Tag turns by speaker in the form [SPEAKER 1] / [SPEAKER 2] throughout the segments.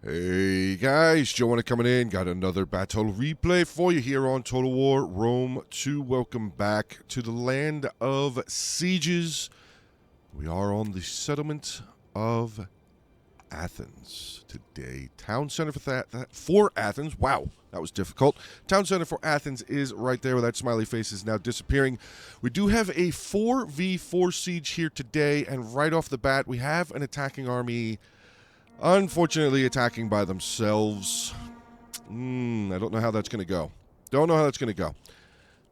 [SPEAKER 1] Hey guys, JoeOnit coming in. Got another battle replay for you here on Total War Rome 2. Welcome back to the land of sieges. We are on the settlement of Athens today. Town center for Athens. Wow, that was difficult. Town center for Athens is right there where that smiley face is now disappearing. We do have a 4v4 siege here today, and right off the bat, we have an attacking army. Unfortunately, attacking by themselves. I don't know how that's going to go. Don't know how that's going to go.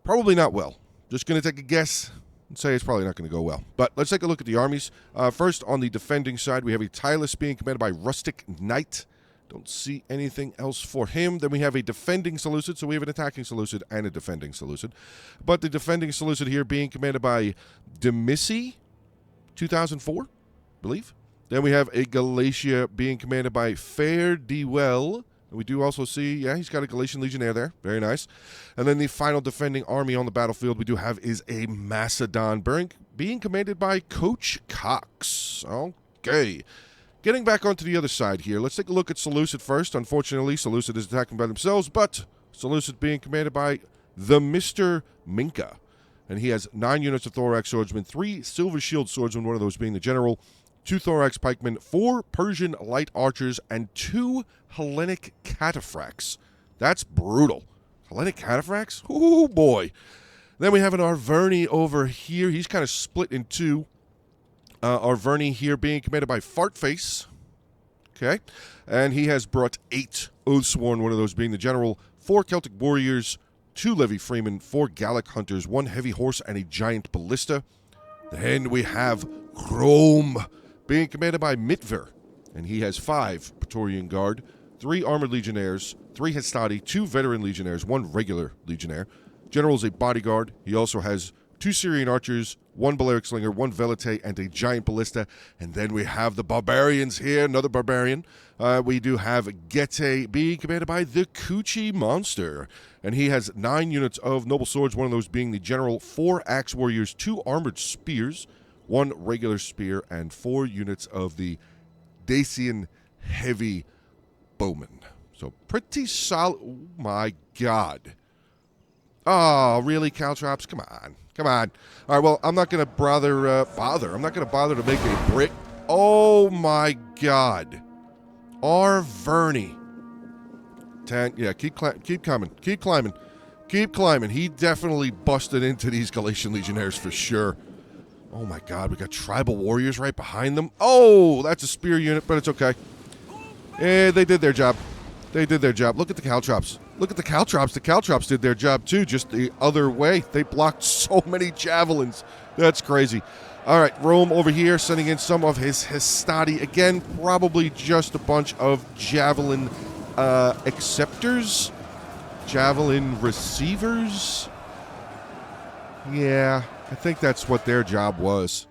[SPEAKER 1] Probably not well. Just going to take a guess and say it's probably not going to go well. But let's take a look at the armies. First, on the defending side, we have a Tylus being commanded by Rustic Knight. Don't see anything else for him. Then we have a defending Seleucid. So we have an attacking Seleucid and a defending Seleucid. But the defending Seleucid here being commanded by Demissi, 2004, I believe. Then we have a Galatia being commanded by Fair Dewell. And we do also see, yeah, he's got a Galatian Legionnaire there. Very nice. And then the final defending army on the battlefield we do have is a Macedon being commanded by Coach Cox. Okay. Getting back onto the other side here, let's take a look at Seleucid first. Unfortunately, Seleucid is attacking by themselves, but Seleucid being commanded by the Mr. Minka. And he has 9 units of Thorax Swordsmen, 3 Silver Shield Swordsmen, one of those being the General, 2 Thorax Pikemen, 4 Persian Light Archers, and 2 Hellenic Cataphracts. That's brutal. Hellenic Cataphracts? Oh, boy. Then we have an Arverni over here. He's kind of split in two. Arverni here being commanded by Fartface. Okay. And he has brought 8 Oathsworn, one of those being the General, 4 Celtic Warriors, 2 Levy Freemen, 4 Gallic Hunters, 1 Heavy Horse, and a Giant Ballista. Then we have Rome being commanded by Mitver, and he has 5 Praetorian Guard, 3 Armored Legionnaires, 3 Hastati, 2 Veteran Legionnaires, 1 Regular Legionnaire. General is a bodyguard. He also has 2 Syrian Archers, 1 Balearic Slinger, 1 Velite, and a Giant Ballista. And then we have the Barbarians here, another Barbarian. We do have Gete being commanded by the Coochie Monster, and he has 9 units of Noble Swords, one of those being the General, 4 Axe Warriors, 2 Armored Spears, 1 regular spear, and 4 units of the Dacian Heavy Bowmen. So pretty solid. Oh, my God. Oh, really, Caltrops? Come on. Come on. All right, well, I'm not going to bother. I'm not going to bother to make a brick. Oh, my God. Arverni. Yeah, keep coming. Keep climbing. Keep climbing. He definitely busted into these Galatian Legionnaires for sure. Oh, my God. We got Tribal Warriors right behind them. Oh, that's a spear unit, but it's okay. They did their job. They did their job. Look at the Caltrops. Look at the Caltrops. The Caltrops did their job, too, just the other way. They blocked so many javelins. That's crazy. All right, Rome over here sending in some of his Hastati. Again, probably just a bunch of javelin acceptors. Javelin receivers. Yeah, I think that's what their job was.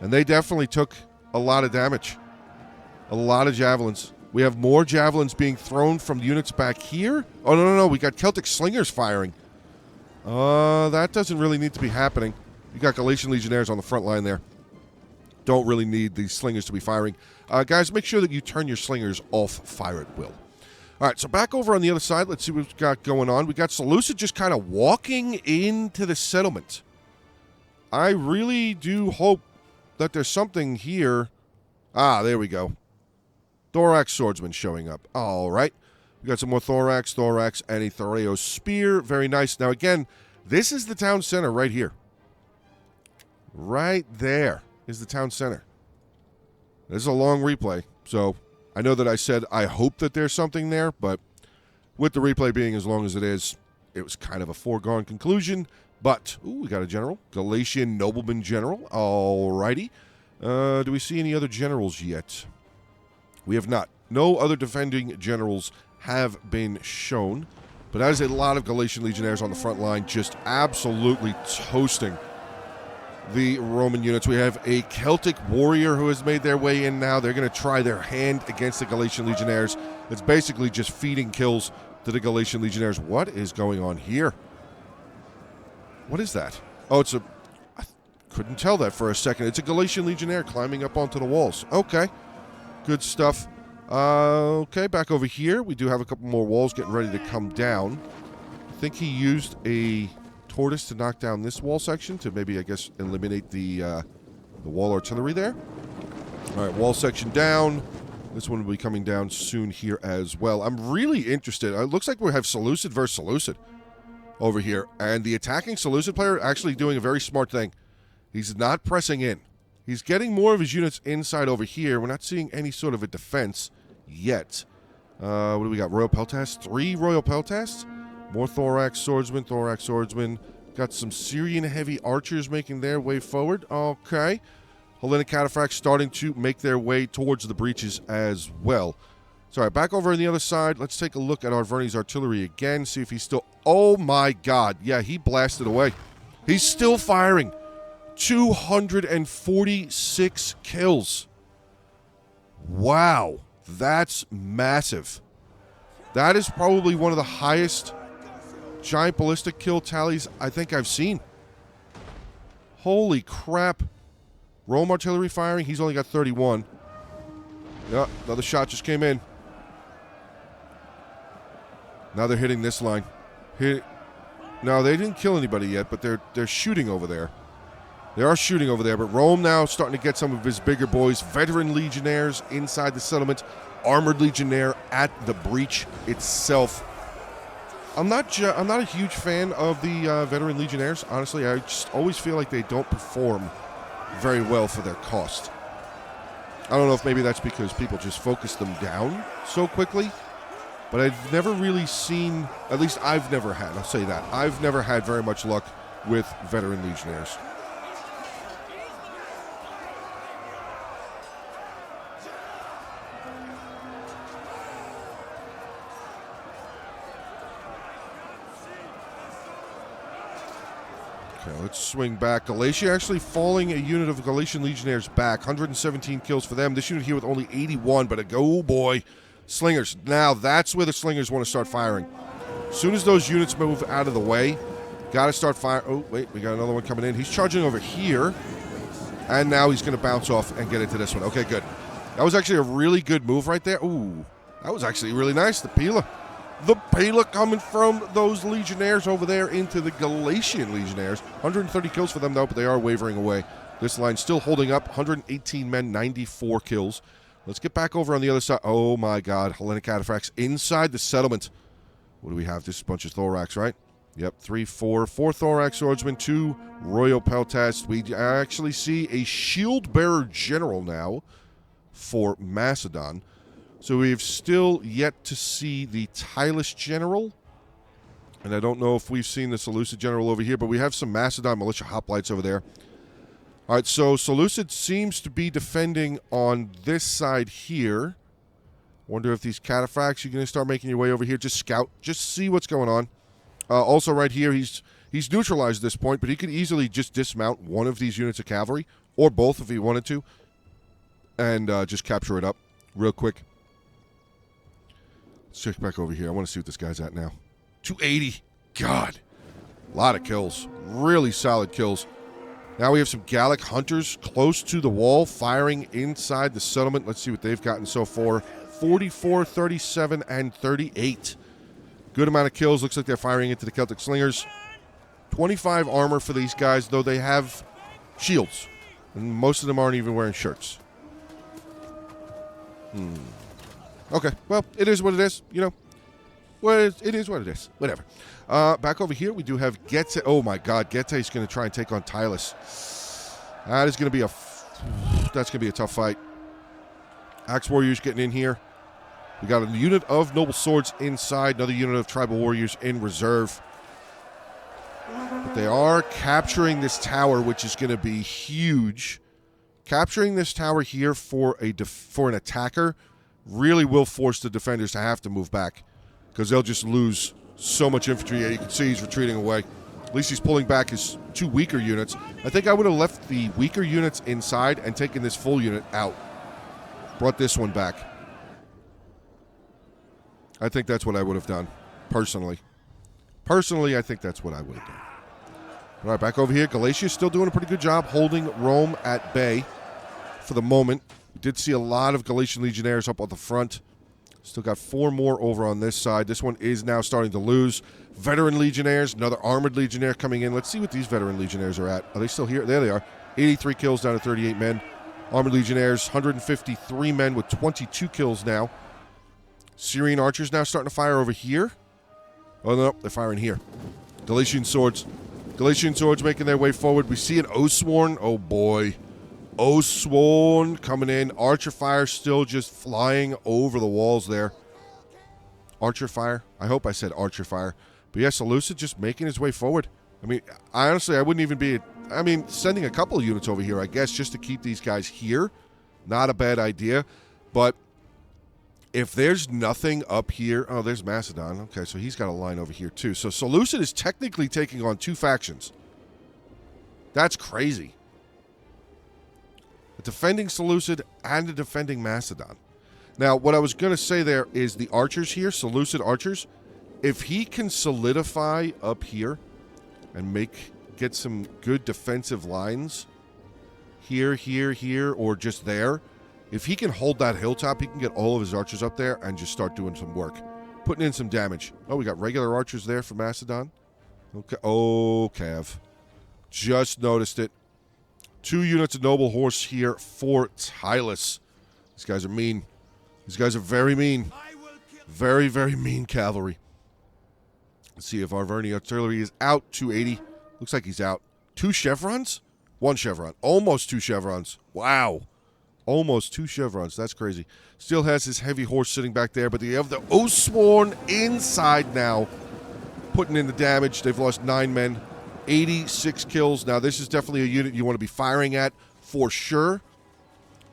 [SPEAKER 1] And they definitely took a lot of damage. A lot of javelins. We have more javelins being thrown from units back here. Oh, no. We got Celtic Slingers firing. That doesn't really need to be happening. You got Galatian Legionnaires on the front line there. Don't really need these Slingers to be firing. Guys, make sure that you turn your Slingers off fire at will. All right, so back over on the other side, let's see what we've got going on. We got Seleucid just kind of walking into the settlement. I really do hope that there's something here. Ah, there we go. Thorax Swordsman showing up. All right. We got some more Thorax, and a Thoreos Spear. Very nice. Now, again, this is the town center right here. Right there is the town center. This is a long replay, so I know that I said I hope that there's something there, but with the replay being as long as it is, it was kind of a foregone conclusion. But, ooh, we got a general. Galatian Nobleman General. All righty. Do we see any other generals yet? We have not. No other defending generals have been shown. But that is a lot of Galatian Legionnaires on the front line, just absolutely toasting the Roman units. We have a Celtic Warrior who has made their way in now. They're going to try their hand against the Galatian Legionnaires. It's basically just feeding kills to the Galatian Legionnaires. What is going on here? What is that? Oh, it's a... I couldn't tell that for a second. It's a Galatian Legionnaire climbing up onto the walls. Okay. Good stuff. Okay, back over here. We do have a couple more walls getting ready to come down. I think he used a tortoise to knock down this wall section to maybe, I guess, eliminate the wall artillery there. All right, wall section down. This one will be coming down soon here as well. I'm really interested. It looks like we have Seleucid versus Seleucid over here. And the attacking Seleucid player actually doing a very smart thing. He's not pressing in. He's getting more of his units inside over here. We're not seeing any sort of a defense yet. What do we got? Royal Peltasts? 3 Royal Peltasts. More Thorax Swordsmen. Thorax Swordsmen. Got some Syrian heavy archers making their way forward. Okay. Hellenic Cataphracts starting to make their way towards the breaches as well. So, all right, back over on the other side. Let's take a look at Arverni's artillery again. See if he's still... Oh, my God. Yeah, he blasted away. He's still firing. 246 kills. Wow. That's massive. That is probably one of the highest giant ballistic kill tallies I think I've seen. Holy crap. Rome artillery firing. He's only got 31. Yeah, another shot just came in. Now they're hitting this line. No, they didn't kill anybody yet, but they're shooting over there. They are shooting over there, but Rome now starting to get some of his bigger boys. Veteran Legionnaires inside the settlement. Armored Legionnaire at the breach itself. I'm not a huge fan of the Veteran Legionnaires. Honestly, I just always feel like they don't perform very well for their cost. I don't know if maybe that's because people just focus them down so quickly, but I've never really seen, at least I've never had, I'll say that, I've never had very much luck with Veteran Legionnaires. Okay, let's swing back. Galatia actually falling a unit of Galatian Legionnaires back. 117 kills for them. This unit here with only 81, but oh boy. Slingers. Now, that's where the Slingers want to start firing. As soon as those units move out of the way, got to start firing. Oh, wait, we got another one coming in. He's charging over here, and now he's going to bounce off and get into this one. Okay, good. That was actually a really good move right there. Ooh, that was actually really nice. The Pila. The Pila coming from those Legionnaires over there into the Galatian Legionnaires. 130 kills for them, though, but they are wavering away. This line still holding up. 118 men, 94 kills. Let's get back over on the other side. Oh, my God. Hellenic Cataphracts inside the settlement. What do we have? Just a bunch of Thorax, right? Yep, 4 Thorax Swordsmen, 2 Royal Peltasts. We actually see a Shield-Bearer General now for Macedon. So we've still yet to see the Tylus General. And I don't know if we've seen the Seleucid General over here, but we have some Macedon Militia Hoplites over there. All right, so Seleucid seems to be defending on this side here. Wonder if these Cataphracts, you're going to start making your way over here. Just scout, just see what's going on. Also right here, he's neutralized at this point, but he could easily just dismount one of these units of cavalry, or both if he wanted to, and just capture it up real quick. Let's check back over here. I want to see what this guy's at now. 280. God. A lot of kills. Really solid kills. Now we have some Gallic Hunters close to the wall, firing inside the settlement. Let's see what they've gotten so far. 44, 37, and 38. Good amount of kills. Looks like they're firing into the Celtic Slingers. 25 armor for these guys, though they have shields. And most of them aren't even wearing shirts. Okay, well, it is what it is, you know. Well, it is what it is. Whatever. Back over here, we do have Getae. Oh, my God. Getae is going to try and take on Tylus. That is going to be that's going to be a tough fight. Axe Warriors getting in here. We got a unit of Noble Swords inside. Another unit of Tribal Warriors in reserve. But they are capturing this tower, which is going to be huge. Capturing this tower here for an attacker really will force the defenders to have to move back, because they'll just lose so much infantry. You can see he's retreating away. At least he's pulling back his 2 weaker units. I think I would have left the weaker units inside and taken this full unit out. Brought this one back. I think that's what I would have done, personally. Personally, I think that's what I would have done. All right, back over here. Galatia's still doing a pretty good job holding Rome at bay for the moment. did see a lot of Galatian Legionnaires up on the front. Still got 4 more over on this side. This one is now starting to lose. Veteran Legionnaires, another Armored Legionnaire coming in. Let's see what these Veteran Legionnaires are at. Are they still here? There they are. 83 kills down to 38 men. Armored Legionnaires, 153 men with 22 kills now. Syrian Archers now starting to fire over here. Oh, no, they're firing here. Galatian Swords. Galatian Swords making their way forward. We see an Oathsworn. Oh, boy. Oathsworn coming in. Archer fire still just flying over the walls there. Archer fire. I hope I said archer fire. But yeah, Seleucid just making his way forward. I mean, honestly, I wouldn't even be... I mean, sending a couple of units over here, I guess, just to keep these guys here. Not a bad idea. But if there's nothing up here... Oh, there's Macedon. Okay, so he's got a line over here, too. So Seleucid is technically taking on 2 factions. That's crazy. A defending Seleucid and a defending Macedon. Now, what I was going to say there is the archers here, Seleucid archers, if he can solidify up here and get some good defensive lines here, here, here, or just there, if he can hold that hilltop, he can get all of his archers up there and just start doing some work, putting in some damage. Oh, we got regular archers there for Macedon. Okay, oh, Cav. Just noticed it. 2 units of Noble Horse here for Tylus. These guys are mean. These guys are very mean. Very, very mean cavalry. Let's see if Arverni artillery is out. 280. Looks like he's out. 2 chevrons? 1 chevron. Almost 2 chevrons. Wow. Almost 2 chevrons. That's crazy. Still has his heavy horse sitting back there, but they have the Oathsworn inside now, putting in the damage. They've lost 9 men. 86 kills. Now, this is definitely a unit you want to be firing at for sure.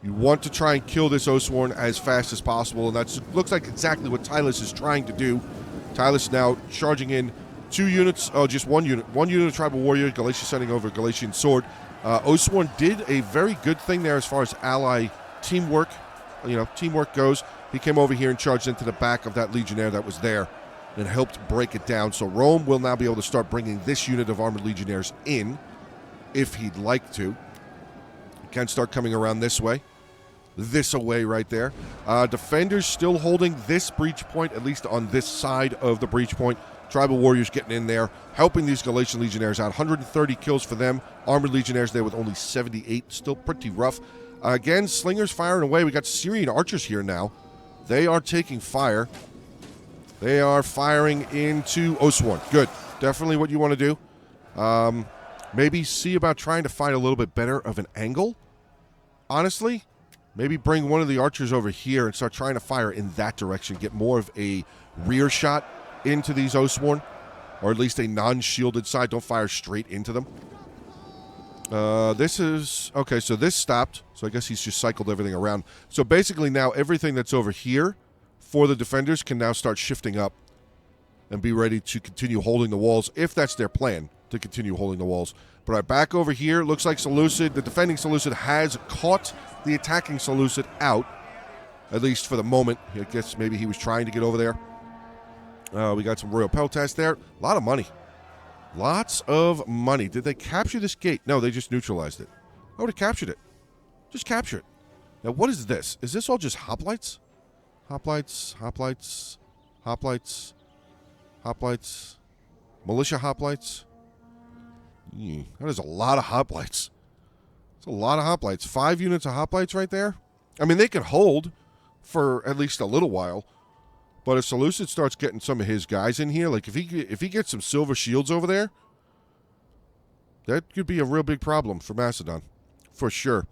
[SPEAKER 1] You want to try and kill this Oathsworn as fast as possible, and that looks like exactly what Tylus is trying to do. Tylus now charging in 2 units. Oh, just 1 unit. 1 unit of Tribal Warrior. Galatia sending over Galatian Sword. Oathsworn did a very good thing there as far as ally teamwork, teamwork goes. He came over here and charged into the back of that Legionnaire that was there and helped break it down. So Rome will now be able to start bringing this unit of Armored Legionnaires in if he'd like to. He can start coming around this way. This away right there. Defenders still holding this breach point, at least on this side of the breach point. Tribal Warriors getting in there, helping these Galatian Legionnaires out. 130 kills for them. Armored Legionnaires there with only 78. Still pretty rough. Again, Slingers firing away. We got Syrian Archers here now. They are taking fire. They are firing into Oathsworn. Good. Definitely what you want to do. Maybe see about trying to find a little bit better of an angle. Honestly, maybe bring one of the archers over here and start trying to fire in that direction. Get more of a rear shot into these Oathsworn, or at least a non-shielded side. Don't fire straight into them. This is... Okay, so this stopped. So I guess he's just cycled everything around. So basically now everything that's over here for the defenders can now start shifting up and be ready to continue holding the walls, if that's their plan, to continue holding the walls. But right back over here, looks like Seleucid, the defending Seleucid, has caught the attacking Seleucid out, at least for the moment. I guess maybe he was trying to get over there. We got some Royal Peltas there. A lot of money. Lots of money. Did they capture this gate? No, they just neutralized it. I would have captured it. Just capture it. Now, what is this? Is this all just hoplites? Hoplites, hoplites, hoplites, hoplites, militia hoplites. That is a lot of hoplites. It's a lot of hoplites. 5 units of hoplites right there. I mean, they can hold for at least a little while. But if Seleucid starts getting some of his guys in here, like if he gets some silver shields over there, that could be a real big problem for Macedon, for sure.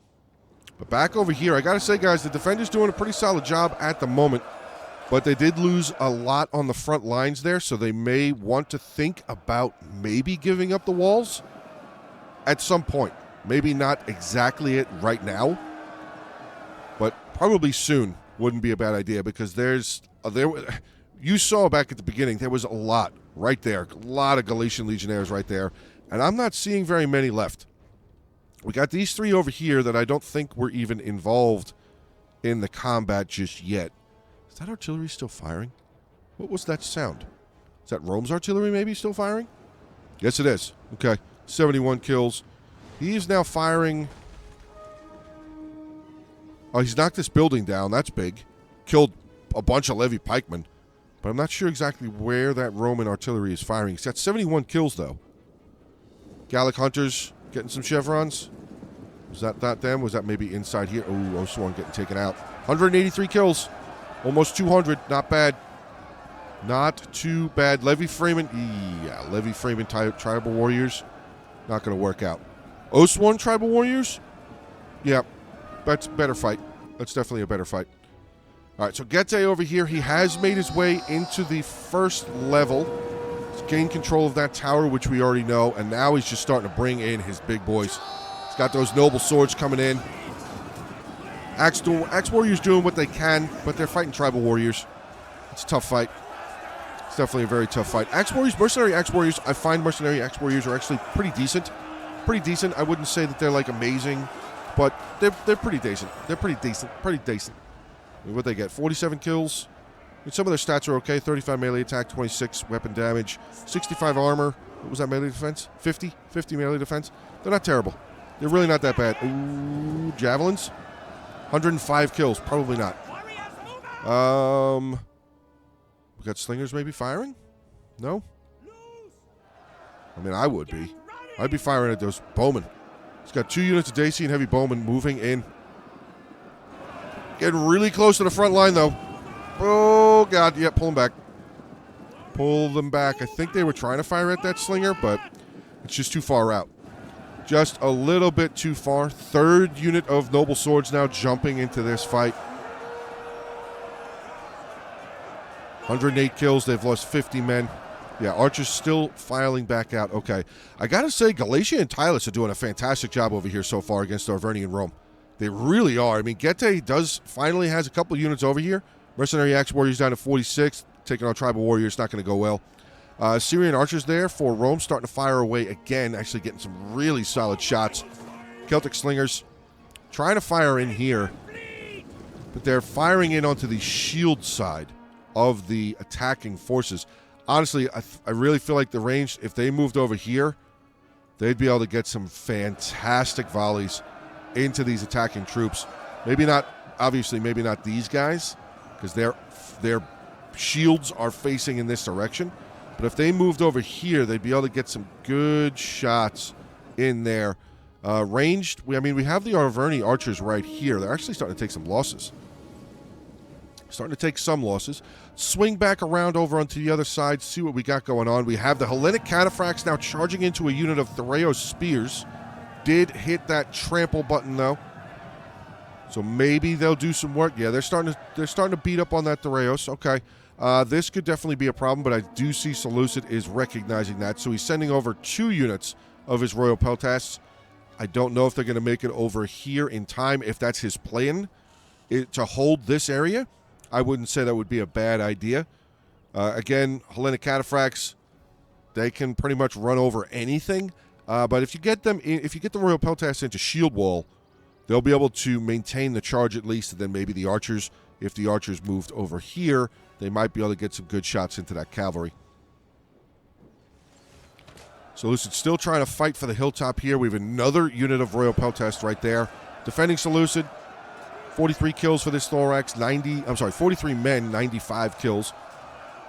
[SPEAKER 1] But back over here, I got to say, guys, the defenders doing a pretty solid job at the moment. But they did lose a lot on the front lines there, so they may want to think about maybe giving up the walls at some point. Maybe not exactly it right now, but probably soon wouldn't be a bad idea, because you saw back at the beginning, there was a lot right there. A lot of Galatian Legionnaires right there, and I'm not seeing very many left. We got these 3 over here that I don't think were even involved in the combat just yet. Is that artillery still firing? What was that sound? Is that Rome's artillery maybe still firing? Yes, it is. Okay, 71 kills. He is now firing Oh, he's knocked this building down. That's big. Killed a bunch of Levy pikemen. But I'm not sure exactly where that Roman artillery is firing. He's got 71 kills, though. Gallic Hunters getting some chevrons. Was that them? Was that maybe inside here? Oh, Oswan getting taken out. 183 kills. Almost 200. Not bad. Not too bad. Levy Freeman. Yeah, Levy Freeman Tribal Warriors. Not going to work out. Oswan Tribal Warriors? Yeah, that's a better fight. That's definitely a better fight. All right, so Gete over here, he has made his way into the first level. He's gained control of that tower, which we already know, and now he's just starting to bring in his big boys. He's got those noble swords coming in. Axe Warriors doing what they can, but they're fighting Tribal Warriors. It's a tough fight. It's definitely a very tough fight. Axe Warriors, Mercenary Axe Warriors, I find Mercenary Axe Warriors are actually pretty decent. Pretty decent. I wouldn't say that they're, like, amazing, but they're pretty decent. They're pretty decent. Pretty decent. What they get? 47 kills. And some of their stats are okay. 35 melee attack, 26 weapon damage, 65 armor. What was that melee defense? 50? 50 melee defense. They're not terrible. They're really not that bad. Ooh, javelins. 105 kills. Probably not. We got slingers maybe firing? No? I mean, I would be. I'd be firing at those bowmen. He's got 2 units of Dacian heavy bowmen moving in. Getting really close to the front line, though. Oh, God. Yeah, pull them back. Pull them back. I think they were trying to fire at that slinger, but it's just too far out. Just a little bit too far. 3rd unit of Noble Swords now jumping into this fight. 108 kills. They've lost 50 men. Yeah, Archer's still filing back out. Okay. I got to say, Galatia and Tylus are doing a fantastic job over here so far against Arverni and Rome. They really are. I mean, Gete finally has a couple units over here. Mercenary Axe Warriors down to 46. Taking on Tribal Warriors, not going to go well. Syrian Archers there for Rome, starting to fire away again. Actually getting some really solid shots. Celtic Slingers trying to fire in here. But they're firing in onto the shield side of the attacking forces. Honestly, I really feel like the range, if they moved over here, they'd be able to get some fantastic volleys into these attacking troops. Maybe not, obviously, maybe not these guys, because their shields are facing in this direction. But if they moved over here, they'd be able to get some good shots in there. Ranged, we have the Arverni Archers right here. They're actually starting to take some losses. Starting to take some losses. Swing back around over onto the other side, see what we got going on. We have the Hellenic Cataphracts now charging into a unit of Theraeus Spears. Did hit that trample button, though. So maybe they'll do some work. Yeah, they're starting to beat up on that Theraeus. Okay. This could definitely be a problem, but I do see Seleucid is recognizing that. So he's sending over 2 units of his Royal Peltasts. I don't know if they're going to make it over here in time, if that's his plan, to hold this area. I wouldn't say that would be a bad idea. Again, Hellenic Cataphracts, they can pretty much run over anything. But if you get them, if you get the Royal Peltasts into shield wall, they'll be able to maintain the charge at least. And then maybe the archers, if the archers moved over here, they might be able to get some good shots into that cavalry. Seleucid still trying to fight for the hilltop here. We have another unit of Royal Peltast right there. Defending Seleucid. 43 kills for this thorax, 43 men, 95 kills.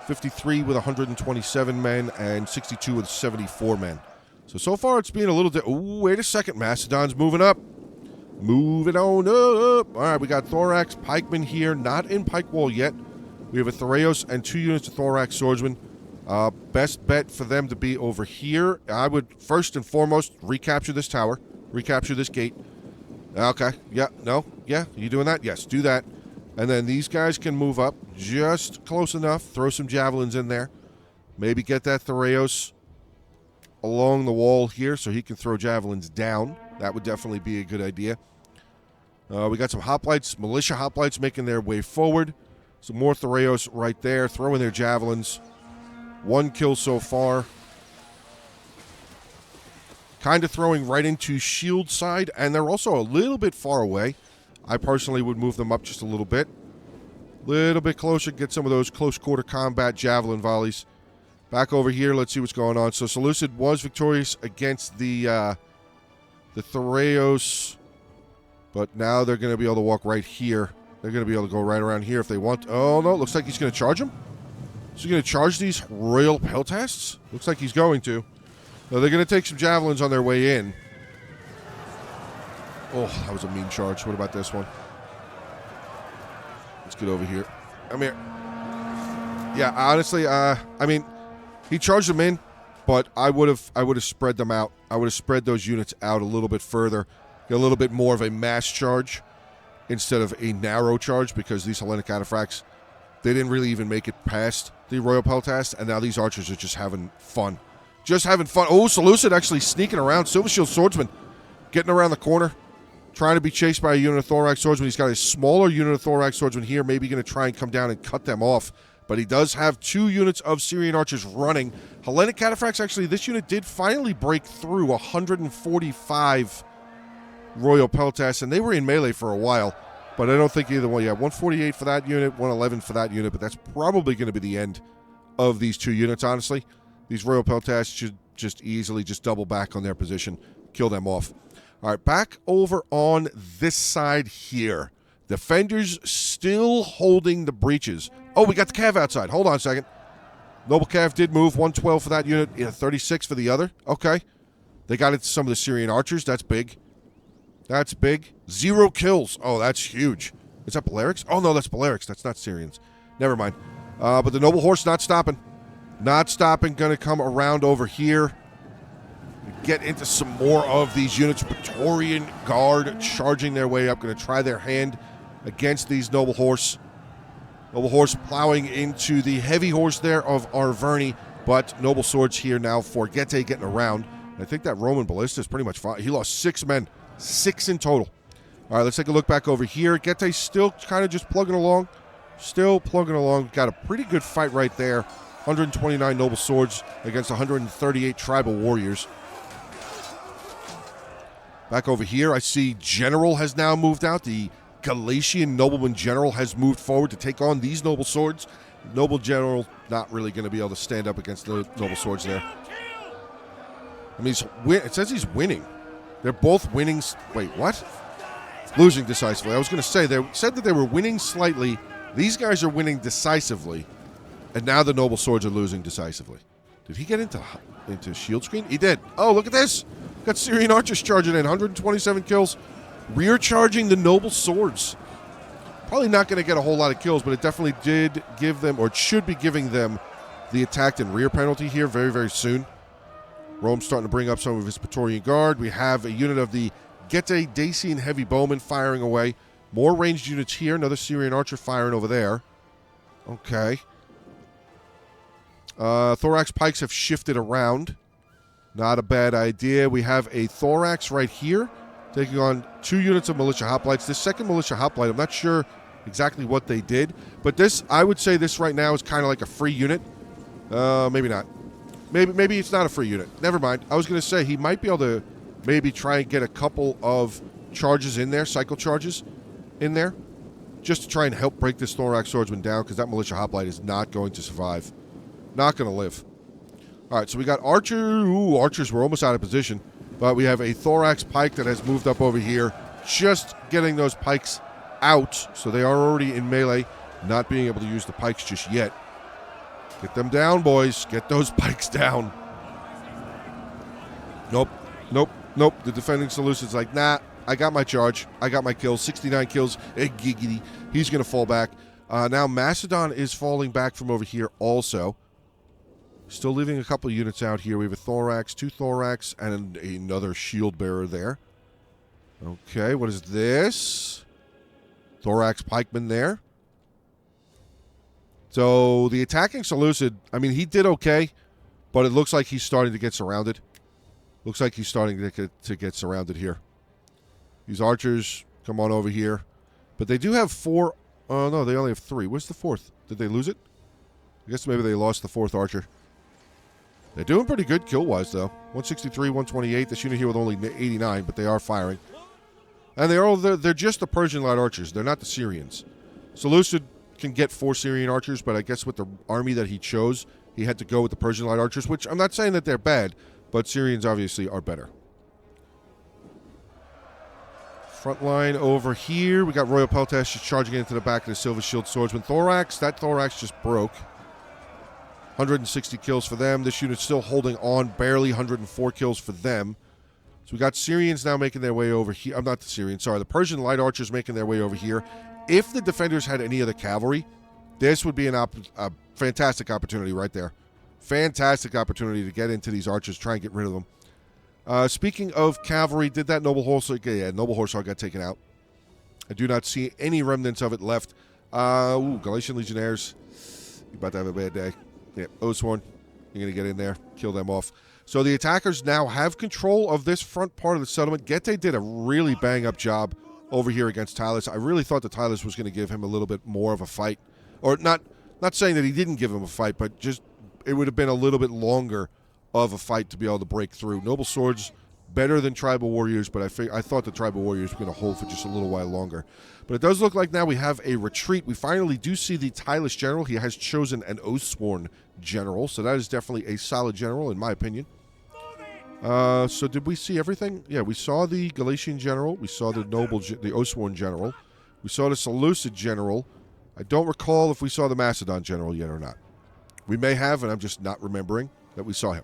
[SPEAKER 1] 53 with 127 men, and 62 with 74 men. So far it's been a little... Ooh, wait a second. Macedon's moving up. Moving on up. All right, we got thorax pikemen here, not in pike wall yet. We have a Theraeus and 2 units of thorax swordsmen. Best bet for them to be over here. I would, first and foremost, recapture this tower. Recapture this gate. Okay. Yeah. No. Yeah. You doing that? Yes. Do that. And then these guys can move up just close enough. Throw some javelins in there. Maybe get that Theraeus along the wall here so he can throw javelins down. That would definitely be a good idea. We got some hoplites, militia hoplites making their way forward. Some more Theraeus right there, throwing their javelins. 1 kill so far. Kind of throwing right into shield side, and they're also a little bit far away. I personally would move them up just a little bit. Little bit closer, get some of those close quarter combat javelin volleys. Back over here, let's see what's going on. So Seleucid was victorious against the Theraeus But now they're going to be able to walk right here. They're going to be able to go right around here if they want. Oh, no. Looks like he's going to charge them. Is he going to charge these Royal Peltasts? Looks like he's going to. No, they're going to take some javelins on their way in. Oh, that was a mean charge. What about this one? Let's get over here. Come here. Yeah, honestly, I mean, he charged them in, but I would have spread them out. I would have spread those units out a little bit further. Get a little bit more of a mass charge instead of a narrow charge, because these Hellenic Cataphracts, they didn't really even make it past the Royal Peltast, and now these archers are just having fun. Just having fun. Oh, Seleucid actually sneaking around. Silver Shield Swordsman getting around the corner, trying to be chased by a unit of Thorax Swordsman. He's got a smaller unit of Thorax Swordsman here, maybe going to try and come down and cut them off. But he does have 2 units of Syrian archers running. Hellenic Cataphracts, actually, this unit did finally break through 145 Royal Peltasts, and they were in melee for a while. But I don't think either one. Yeah, 148 for that unit, 111 for that unit, but that's probably going to be the end of these 2 units, honestly. These Royal Peltasts should just easily just double back on their position, kill them off. All right, back over on this side here. Defenders still holding the breaches. Oh, we got the Cav outside. Hold on a second. Noble Cav did move. 112 for that unit. Yeah, 36 for the other. Okay. They got into some of the Syrian archers. That's big. That's big. 0 kills. Oh, that's huge. Is that Balearics? Oh, no, that's Balearics. That's not Syrians. Never mind. But the Noble Horse not stopping. Not stopping. Going to come around over here. Get into some more of these units. Praetorian Guard charging their way up. Going to try their hand against these Noble Horse. Noble Horse plowing into the heavy horse there of Arverni. But Noble Swords here now for Getae getting around. I think that Roman Ballista is pretty much fine. He lost 6 men. 6 in total. All right, let's take a look back over here. Getae still kind of just plugging along. Still plugging along. Got a pretty good fight right there. 129 Noble Swords against 138 Tribal Warriors. Back over here, I see General has now moved out. The Galatian Nobleman General has moved forward to take on these Noble Swords. Noble General not really going to be able to stand up against the Noble Swords there. I mean, it says he's winning. They're both winning. Wait, what? Losing decisively. I was going to say, they said that they were winning slightly. These guys are winning decisively. And now the Noble Swords are losing decisively. Did he get into shield screen? He did. Oh, look at this. Got Syrian archers charging in. 127 kills. Rear charging the Noble Swords. Probably not going to get a whole lot of kills, but it definitely did give them, or it should be giving them, the attack and rear penalty here very, very soon. Rome's starting to bring up some of his Praetorian Guard. We have a unit of the Getae Dacian Heavy Bowmen firing away. More ranged units here. Another Syrian archer firing over there. Okay. Thorax pikes have shifted around. Not a bad idea. We have a Thorax right here taking on 2 units of Militia Hoplites. This second Militia Hoplite, I'm not sure exactly what they did. But this, I would say this right now is kind of like a free unit. Maybe not. Maybe it's not a free unit. Never mind. I was going to say he might be able to maybe try and get a couple of charges in there, cycle charges in there, just to try and help break this Thorax Swordsman down, because that Militia Hoplite is not going to survive. Not going to live. All right, so we got Archer. Ooh, Archers were almost out of position, but we have a Thorax Pike that has moved up over here, just getting those pikes out, so they are already in melee, not being able to use the pikes just yet. Get them down, boys. Get those pikes down. Nope. Nope. Nope. The defending Seleucid's like, nah, I got my charge. I got my kills. 69 kills. Giggity. He's going to fall back. Now Macedon is falling back from over here also. Still leaving a couple of units out here. We have a Thorax, 2 Thorax, and another shield bearer there. Okay, what is this? Thorax pikeman there. So the attacking Seleucid, I mean, he did okay, but it looks like he's starting to get surrounded. Looks like he's starting to get surrounded here. These archers come on over here. But they do have 4. Oh, no, they only have 3. Where's the 4th? Did they lose it? I guess maybe they lost the 4th archer. They're doing pretty good kill-wise, though. 163, 128. This unit here with only 89, but they are firing. And they're just the Persian light archers. They're not the Syrians. Seleucid can get 4 Syrian archers, but I guess with the army that he chose, he had to go with the Persian light archers, which I'm not saying that they're bad, but Syrians obviously are better. Front line over here. We got Royal Peltash just charging into the back of the Silver Shield Swordsman. Thorax, that Thorax just broke. 160 kills for them. This unit's still holding on, barely 104 kills for them. So we got Syrians now making their way over here. I'm not the Syrians, sorry. The Persian light archers making their way over here. If the defenders had any of the cavalry, this would be a fantastic opportunity right there. Fantastic opportunity to get into these archers, try and get rid of them. Speaking of cavalry, did that noble horse? Yeah, noble horse got taken out. I do not see any remnants of it left. Galatian legionnaires. You're about to have a bad day. Yeah, Oathsworn. You're going to get in there, kill them off. So the attackers now have control of this front part of the settlement. Gete did a really bang-up job over here against Tylus. I really thought that Tylus was going to give him a little bit more of a fight. Or not saying that he didn't give him a fight, but just it would have been a little bit longer of a fight to be able to break through. Noble Swords, better than Tribal Warriors, but I thought the Tribal Warriors were going to hold for just a little while longer. But it does look like now we have a retreat. We finally do see the Tylus general. He has chosen an Oathsworn general, so that is definitely a solid general, in my opinion. So did we see everything? Yeah, we saw the Galatian general. We saw the the Oathsworn general. We saw the Seleucid general. I don't recall if we saw the Macedon general yet or not. We may have, and I'm just not remembering that we saw him.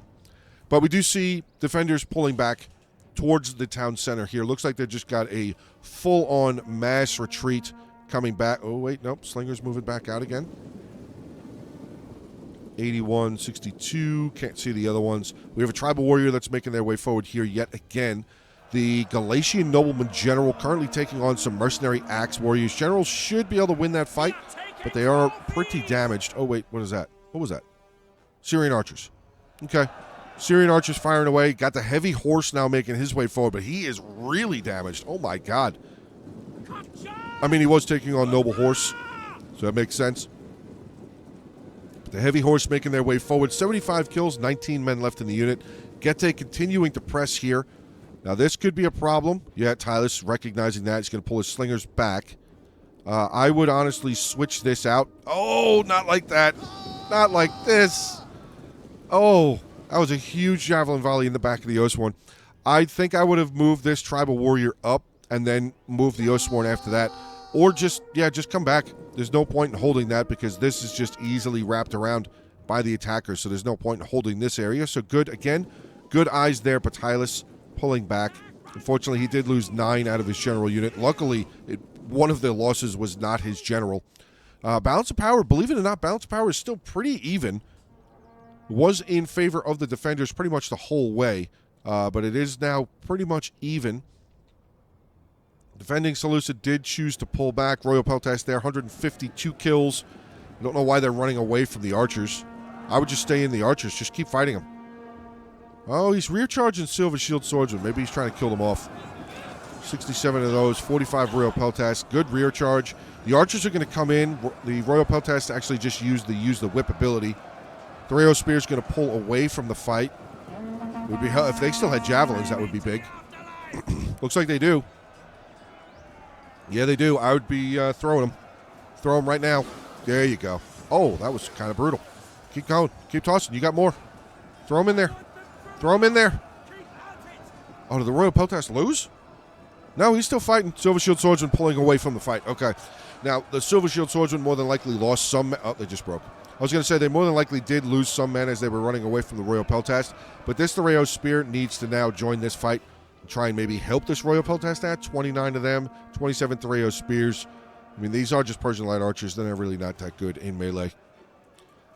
[SPEAKER 1] But we do see defenders pulling back towards the town center here. Looks like they just got a full-on mass retreat coming back. Oh, wait, nope. Slinger's moving back out again. 81, 62. Can't see the other ones. We have a tribal warrior that's making their way forward here yet again. The Galatian nobleman general currently taking on some mercenary axe warriors. Generals should be able to win that fight, but they are pretty damaged. Oh, wait, what is that? What was that? Syrian archers. Okay. Syrian archers firing away. Got the heavy horse now making his way forward, but he is really damaged. Oh, my God. I mean, he was taking on noble horse, so that makes sense. But the heavy horse making their way forward. 75 kills, 19 men left in the unit. Gete continuing to press here. Now, this could be a problem. Yeah, Tylus recognizing that. He's going to pull his slingers back. I would honestly switch this out. Oh, not like that. Not like this. Oh, that was a huge javelin volley in the back of the Oathsworn. I think I would have moved this tribal warrior up and then moved the Oathsworn after that. Or just come back. There's no point in holding that because this is just easily wrapped around by the attackers. So there's no point in holding this area. So good, again, good eyes there, but Tylus pulling back. Unfortunately, he did lose 9 out of his general unit. Luckily, one of the losses was not his general. Balance of power, believe it or not, balance of power is still pretty even. Was in favor of the defenders pretty much the whole way, but it is now pretty much even. Defending Seleucid did choose to pull back. Royal Peltash there, 152 kills. I don't know why they're running away from the archers. I would just stay in the archers. Just keep fighting them. Oh, he's rear charging Silver Shield Swordsman. Maybe he's trying to kill them off. 67 of those, 45 Royal Peltash. Good rear charge. The archers are going to come in. The Royal Peltash actually just use the whip ability. The Rayo Spear is going to pull away from the fight. Would be if they still had javelins, that would be big. Looks like they do. Yeah, they do. I would be throwing them. Throw them right now. There you go. Oh, that was kind of brutal. Keep going. Keep tossing. You got more. Throw them in there. Throw them in there. Oh, did the Royal Peltash lose? No, he's still fighting. Silver Shield Swordsman pulling away from the fight. Okay. Now, the Silver Shield Swordsman more than likely lost some... Oh, they just broke. I was going to say they more than likely did lose some men as they were running away from the Royal Peltash. But this, the Rayo Spear, needs to now join this fight and try and maybe help this Royal Peltash stat. 29 of them, 27 to Rayo Spears. I mean, these are just Persian Light Archers. They're really not that good in melee.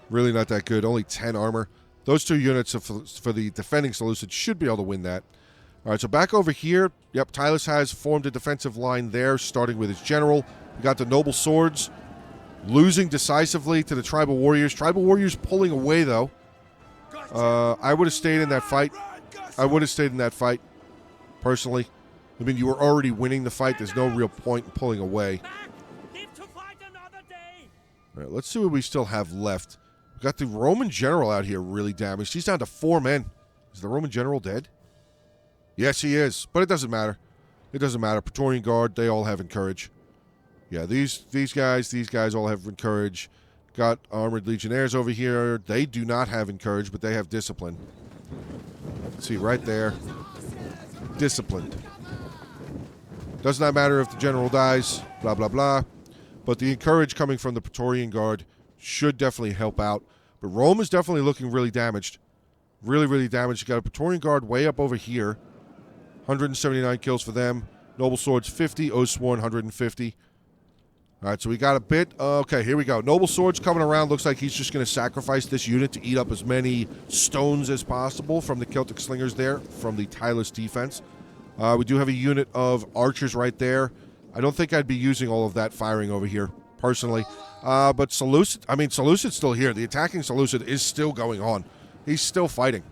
[SPEAKER 1] Really not that good. Only 10 armor. Those 2 units for the defending Seleucid should be able to win that. All right, so back over here. Yep, Tylus has formed a defensive line there, starting with his general. We got the Noble Swords losing decisively to the Tribal Warriors. Tribal Warriors pulling away, though. I would have stayed in that fight. I would have stayed in that fight, personally. I mean, you were already winning the fight. There's no real point in pulling away. All right, let's see what we still have left. We got the Roman general out here really damaged. He's down to 4 men. Is the Roman general dead? Yes, he is, but it doesn't matter. It doesn't matter. Praetorian Guard, they all have Encourage. Yeah, these guys all have Encourage. Got Armored Legionnaires over here. They do not have Encourage, but they have Discipline. Let's see, right there. Disciplined. Does not matter if the general dies, blah, blah, blah. But the encourage coming from the Praetorian Guard should definitely help out. But Rome is definitely looking really damaged. Really, really damaged. You got a Praetorian Guard way up over here. 179 kills for them. Noble Swords 50. Oathsworn 150. All right, so we got a bit. Okay, here we go. Noble Swords coming around. Looks like he's just going to sacrifice this unit to eat up as many stones as possible from the Celtic Slingers there, from the tireless defense. We do have a unit of archers right there. I don't think I'd be using all of that firing over here, personally. But Seleucid, I mean, Seleucid's still here. The attacking Seleucid is still going on. He's still fighting.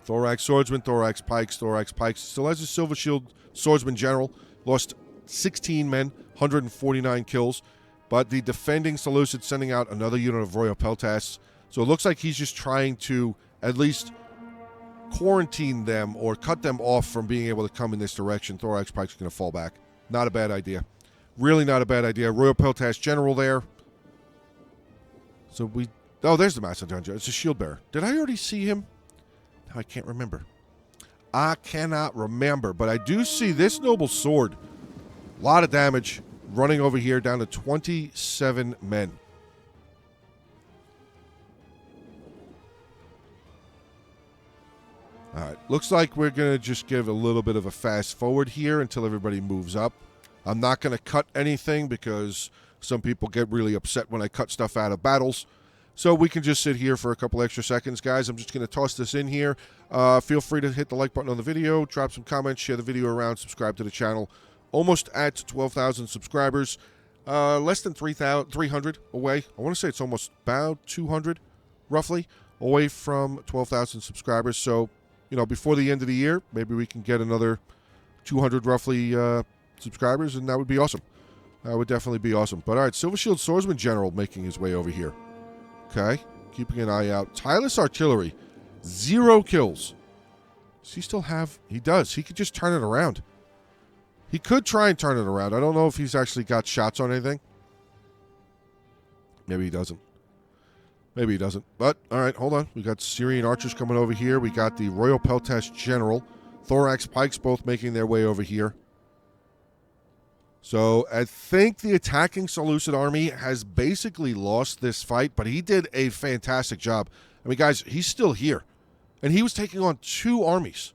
[SPEAKER 1] Thorax Swordsman, Thorax Pikes, Thorax Pikes. Still has a Silver Shield Swordsman General. Lost 16 men, 149 kills. But the defending Seleucid sending out another unit of Royal Peltasts. So it looks like he's just trying to at least quarantine them or cut them off from being able to come in this direction. Thorax Pike's going to fall back. Not a bad idea. Really not a bad idea. Royal Peltast General there. So we... Oh, there's the Macedon. It's a shield bearer. Did I already see him? No, I can't remember. I cannot remember. But I do see this noble sword. A lot of damage. Running over here down to 27 men. All right. Looks like we're going to just give a little bit of a fast forward here until everybody moves up. I'm not going to cut anything because some people get really upset when I cut stuff out of battles. So we can just sit here for a couple extra seconds, guys. I'm just going to toss this in here. Feel free to hit the like button on the video, drop some comments, share the video around, subscribe to the channel. Almost at 12,000 subscribers. Less than 300 away. I want to say it's almost about 200, roughly, away from 12,000 subscribers. So, you know, before the end of the year, maybe we can get another 200 roughly subscribers, and that would be awesome. That would definitely be awesome. But all right, Silver Shield Swordsman General making his way over here. Okay, keeping an eye out. Tireless Artillery, 0 kills. Does he still have... He does. He could just turn it around. He could try and turn it around. I don't know if he's actually got shots on anything. Maybe he doesn't. Maybe he doesn't. But, all right, hold on. We got Syrian archers coming over here. We got the Royal Peltast General. Thorax Pikes both making their way over here. So I think the attacking Seleucid army has basically lost this fight, but he did a fantastic job. I mean, guys, he's still here. And he was taking on 2 armies.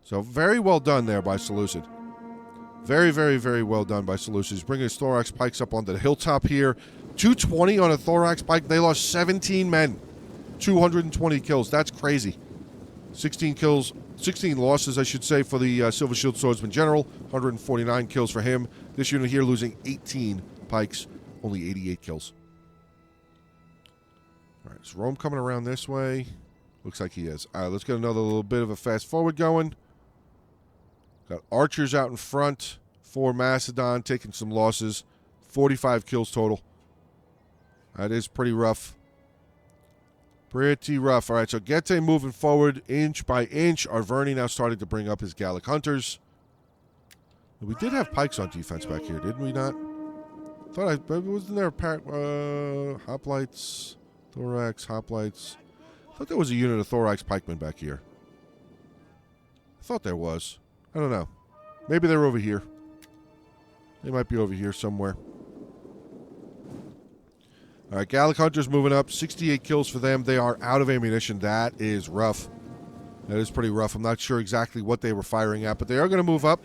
[SPEAKER 1] So very well done there by Seleucid. Very, very, very well done by Seleucid. He's bringing his Thorax Pikes up onto the hilltop here. 220 on a Thorax Pike. They lost 17 men. 220 kills. That's crazy. 16 kills. 16 losses, I should say, for the Silver Shield Swordsman General. 149 kills for him. This unit here losing 18 pikes. Only 88 kills. All right, is Rome coming around this way? Looks like he is. All right, let's get another little bit of a fast forward going. Got archers out in front for Macedon, taking some losses. 45 kills total. That is pretty rough. Pretty rough. All right, so Getae moving forward inch by inch. Arverni now starting to bring up his Gallic Hunters. We did have pikes on defense back here, didn't we not? Wasn't there hoplites, thorax, hoplites? I thought there was a unit of thorax pikemen back here. I thought there was. I don't know. Maybe they're over here. They might be over here somewhere. All right, Gallic Hunters moving up. 68 kills for them. They are out of ammunition. That is rough. That is pretty rough. I'm not sure exactly what they were firing at, but they are going to move up.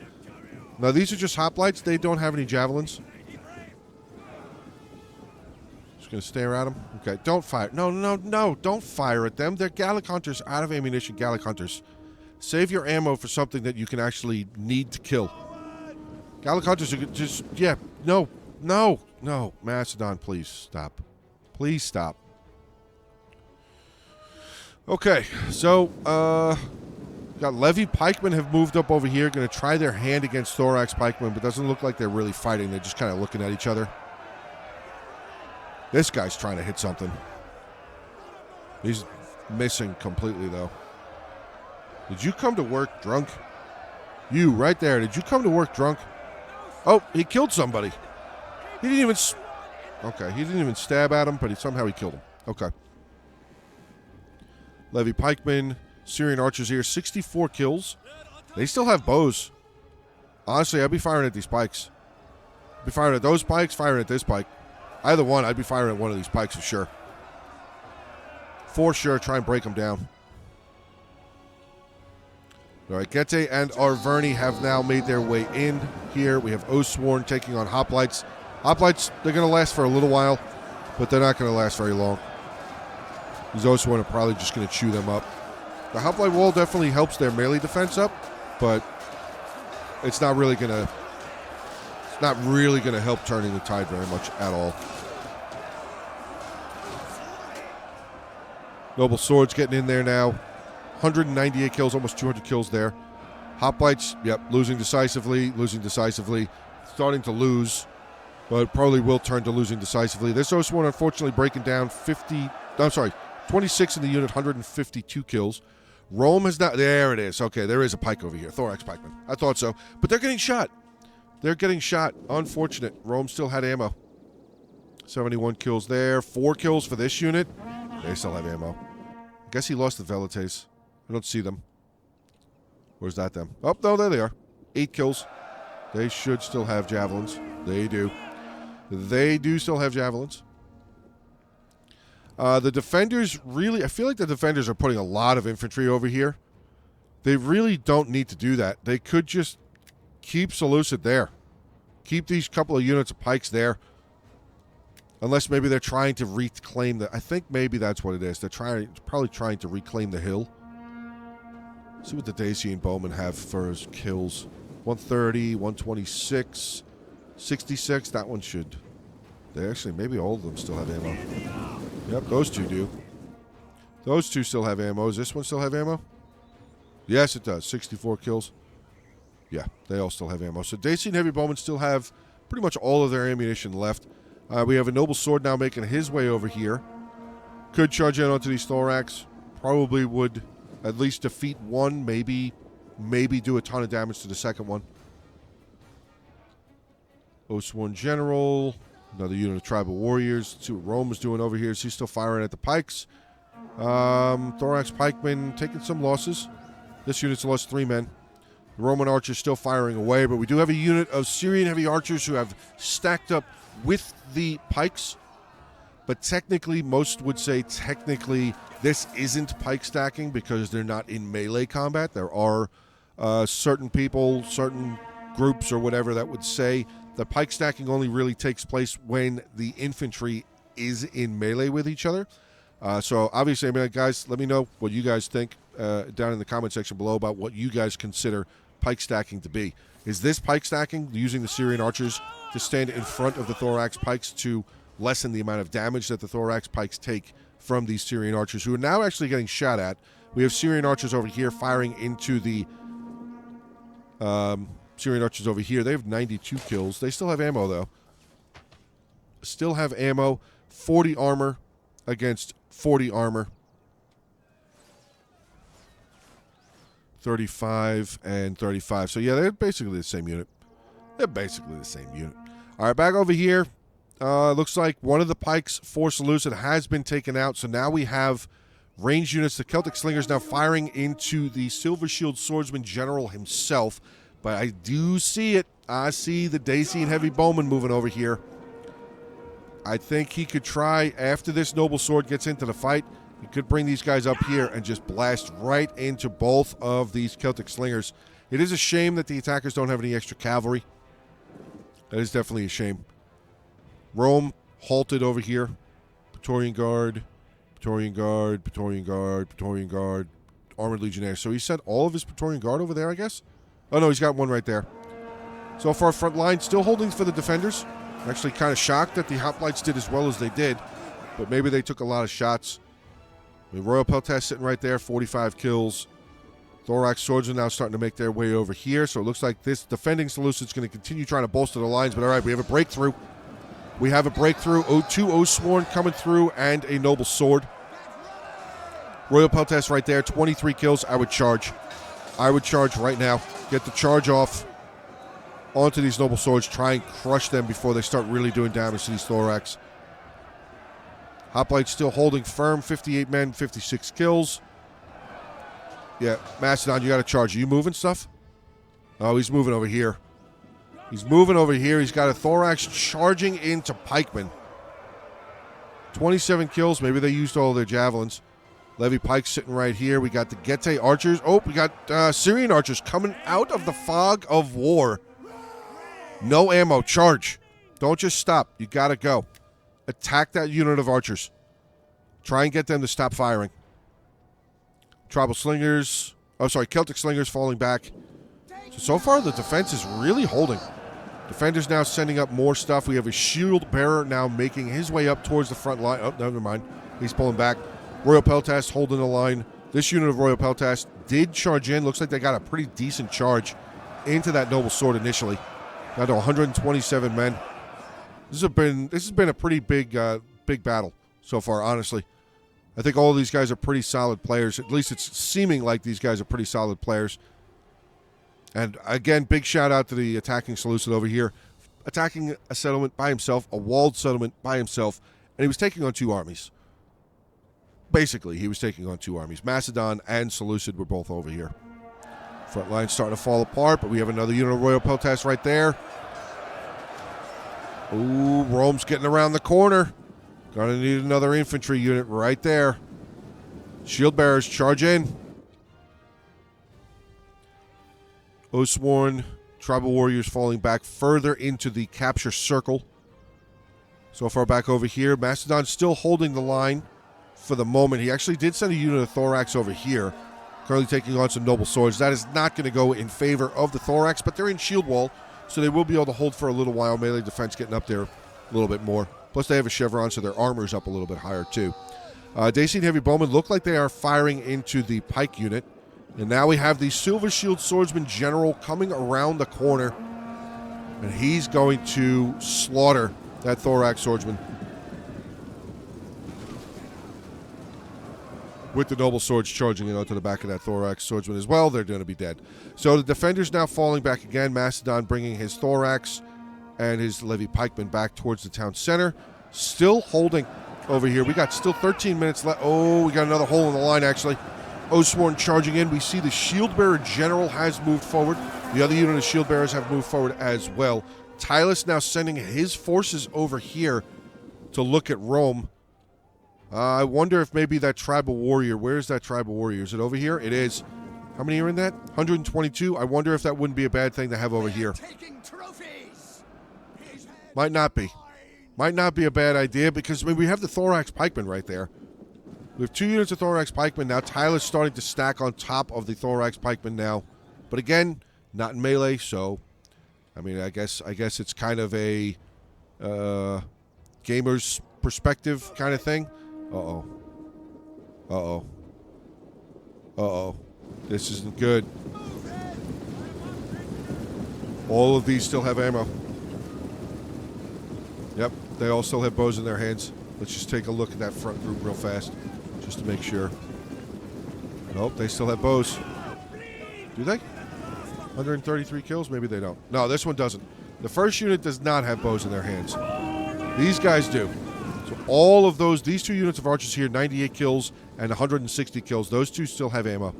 [SPEAKER 1] Now, these are just hoplites. They don't have any javelins. Just going to stare at them. Okay, don't fire. No, no, no. Don't fire at them. They're Gallic Hunters, out of ammunition Gallic Hunters. Save your ammo for something that you can actually need to kill. Gallic Hunters are just... Yeah, no, no, no. Macedon, please stop. Please stop. Okay, so, got Levy Pikemen have moved up over here. Going to try their hand against Thorax Pikemen, but doesn't look like they're really fighting. They're just kind of looking at each other. This guy's trying to hit something. He's missing completely, though. Did you come to work drunk? You, right there. Did you come to work drunk? Oh, he killed somebody. He didn't even... Okay, he didn't even stab at him, but somehow he killed him. Okay. Levy Pikemen, Syrian archers here, 64 kills. They still have bows. Honestly, I'd be firing at these pikes. I'd be firing at those pikes, firing at this pike. Either one, I'd be firing at one of these pikes for sure. For sure, try and break them down. All right, Gete and Arverni have now made their way in here. We have Osworn taking on Hoplites. Hoplites, they're going to last for a little while, but they're not going to last very long. These Osworn are probably just going to chew them up. The Hoplite wall definitely helps their melee defense up, but it's not really going to help turning the tide very much at all. Noble Swords getting in there now. 198 kills, almost 200 kills there. Hoplites, yep, losing decisively. Starting to lose, but probably will turn to losing decisively. This Osworn, unfortunately, breaking down 26 in the unit, 152 kills. Rome has not, there it is. Okay, there is a pike over here, Thorax pikeman. I thought so, but they're getting shot. Unfortunate. Rome still had ammo. 71 kills there. 4 kills for this unit. They still have ammo. I guess he lost the Velites. I don't see them. Where's that them? Oh, no, there they are. 8 kills. They should still have javelins. They do. They do still have javelins. The defenders really, I feel like the defenders are putting a lot of infantry over here. They really don't need to do that. They could just keep Seleucid there. Keep these couple of units of pikes there. Unless maybe they're trying to reclaim the... I think maybe that's what it is. They're probably trying to reclaim the hill. See what the Dacian bowmen have for his kills. 130, 126, 66. That one should... They actually... Maybe all of them still have ammo. Yep, those two do. Those two still have ammo. Does this one still have ammo? Yes, it does. 64 kills. Yeah, they all still have ammo. So Dacian heavy bowmen still have pretty much all of their ammunition left. We have a Noble Sword now making his way over here. Could charge in onto these Thorax. Probably would at least defeat one. Maybe do a ton of damage to the second one. Osworn General. Another unit of Tribal Warriors. Let's see what Rome is doing over here. Is he still firing at the pikes? Thorax Pikemen taking some losses. This unit's lost 3 men. The Roman archers still firing away, but we do have a unit of Syrian heavy archers who have stacked up with the pikes, but technically, most would say technically this isn't pike stacking because they're not in melee combat. There are certain people, certain groups or whatever that would say that pike stacking only really takes place when the infantry is in melee with each other. So obviously, I mean, guys, let me know what you guys think down in the comment section below about what you guys consider pike stacking to be. Is this pike stacking, using the Syrian archers to stand in front of the Thorax pikes to lessen the amount of damage that the Thorax pikes take from these Syrian archers, who are now actually getting shot at? We have Syrian archers over here firing into the Syrian archers over here. They have 92 kills. They still have ammo, though. Still have ammo. 40 armor against 40 armor. 35 and 35. So, yeah, they're basically the same unit. All right, back over here. Looks like one of the pikes for Seleucid has been taken out. So now we have ranged units. The Celtic Slingers now firing into the Silver Shield Swordsman General himself. But I do see it. I see the Dacian Heavy Bowman moving over here. I think he could try, after this Noble Sword gets into the fight, he could bring these guys up here and just blast right into both of these Celtic Slingers. It is a shame that the attackers don't have any extra cavalry. That is definitely a shame. Rome halted over here. Praetorian Guard, Praetorian Guard, Praetorian Guard, Praetorian Guard, Armored Legionnaire. So he sent all of his Praetorian Guard over there, I guess? Oh, no, he's got one right there. So far, front line still holding for the defenders. I'm actually kind of shocked that the Hoplites did as well as they did, but maybe they took a lot of shots. The Royal Peltas sitting right there, 45 kills. Thorax Swords are now starting to make their way over here, so it looks like this defending Seleucid is going to continue trying to bolster the lines, but all right, we have a breakthrough. We have a breakthrough. 2 Osworn coming through and a Noble Sword. Royal Peltas right there, 23 kills. I would charge. I would charge right now. Get the charge off onto these Noble Swords. Try and crush them before they start really doing damage to these Thorax. Hoplite still holding firm. 58 men, 56 kills. Yeah, Mastodon, you got to charge. Are you moving stuff? Oh, he's moving over here. He's moving over here. He's got a thorax charging into pikemen. 27 kills. Maybe they used all their javelins. Levy pikes sitting right here. We got the Getae archers. Oh, we got Syrian archers coming out of the fog of war. No ammo. Charge. Don't just stop. You got to go. Attack that unit of archers. Try and get them to stop firing. Tribal slingers. Oh, sorry. Celtic slingers falling back. So far, the defense is really holding. Defenders now sending up more stuff. We have a shield bearer now making his way up towards the front line. Oh, never mind. He's pulling back. Royal Peltast holding the line. This unit of Royal Peltast did charge in. Looks like they got a pretty decent charge into that noble sword initially. Down to 127 men. This has been a pretty big battle so far, honestly. I think all of these guys are pretty solid players. At least it's seeming like these guys are pretty solid players. And again, big shout out to the attacking Seleucid over here. Attacking a settlement by himself, a walled settlement by himself, and he was taking on two armies. Basically, he was taking on two armies. Macedon and Seleucid were both over here. Front line starting to fall apart, but we have another unit of Royal Peltast right there. Ooh, Rome's getting around the corner. Gonna need another infantry unit right there. Shield bearers charge in. Oathsworn tribal warriors falling back further into the capture circle. So far back over here. Macedon's still holding the line for the moment. He actually did send a unit of Thorax over here. Currently taking on some noble swords. That is not going to go in favor of the Thorax, but they're in shield wall, so they will be able to hold for a little while. Melee defense getting up there a little bit more. Plus they have a chevron, so their armor's up a little bit higher too. Dacian heavy bowmen look like they are firing into the pike unit. And now we have the Silver Shield Swordsman General coming around the corner. And he's going to slaughter that Thorax Swordsman. With the Noble Swords charging onto the back of that Thorax Swordsman as well, they're going to be dead. So the defenders now falling back again. Macedon bringing his Thorax and his Levy Pikemen back towards the town center. Still holding over here. We got still 13 minutes left. Oh, we got another hole in the line, actually. Oathsworn charging in. We see the Shield Bearer General has moved forward. The other unit of Shield Bearers have moved forward as well. Tylus now sending his forces over here to look at Rome. I wonder if maybe that tribal warrior, where's that tribal warrior? Is it over here? It is. How many are in that? 122. I wonder if that wouldn't be a bad thing to have over here. Might not be. Might not be a bad idea because I mean, we have the Thorax Pikemen right there. We have two units of Thorax Pikemen now. Tyler's starting to stack on top of the Thorax Pikemen now. But again, not in melee, so I mean I guess it's kind of a gamer's perspective kind of thing. Uh-oh. Uh-oh. Uh-oh. This isn't good. All of these still have ammo. Yep, they all still have bows in their hands. Let's just take a look at that front group real fast, just to make sure. Nope, they still have bows. Do they? 133 kills? Maybe they don't. No, this one doesn't. The first unit does not have bows in their hands. These guys do. So all of those, these two units of archers here, 98 kills and 160 kills. Those two still have ammo.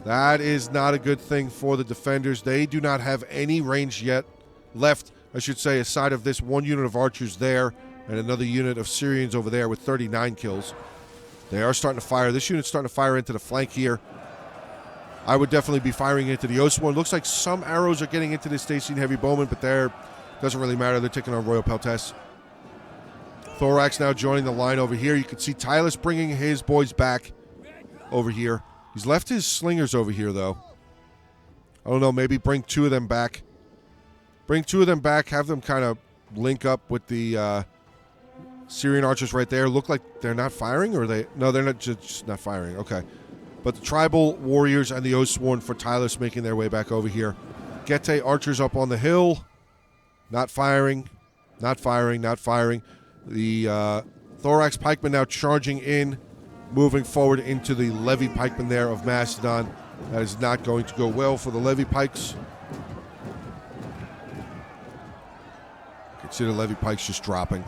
[SPEAKER 1] That is not a good thing for the defenders. They do not have any range yet left, I should say, aside of this one unit of archers there and another unit of Syrians over there with 39 kills. They are starting to fire. This unit's starting to fire into the flank here. I would definitely be firing into the Oathsworn. Looks like some arrows are getting into this Dacian heavy bowman, but there doesn't really matter. They're taking on Royal Peltast. Thorax now joining the line over here. You can see Tylus bringing his boys back over here. He's left his slingers over here, though. I don't know, maybe bring two of them back. Bring two of them back, have them kind of link up with the Syrian archers right there. Look like they're not firing, or they... No, they're not just not firing. Okay. But the tribal warriors and the Oathsworn for Tylus making their way back over here. Getae archers up on the hill. Not firing. Not firing. Not firing. The Thorax pikemen now charging in, moving forward into the Levy pikemen there of Macedon. That is not going to go well for the Levy pikes. You can see the Levy pikes just dropping.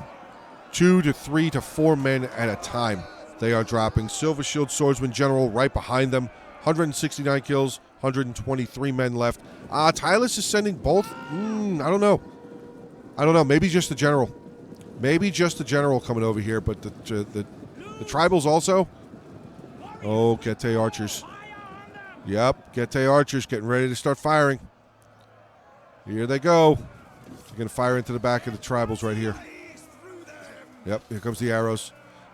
[SPEAKER 1] 2 to 3 to 4 men at a time. They are dropping. Silver Shield Swordsman General right behind them. 169 kills, 123 men left. Tylus is sending both. I don't know. Maybe just the general. Maybe just the general coming over here, but the tribals also. Oh, Gete archers. Yep, Gete archers getting ready to start firing. Here they go. They're going to fire into the back of the tribals right here. Yep, here comes the arrows.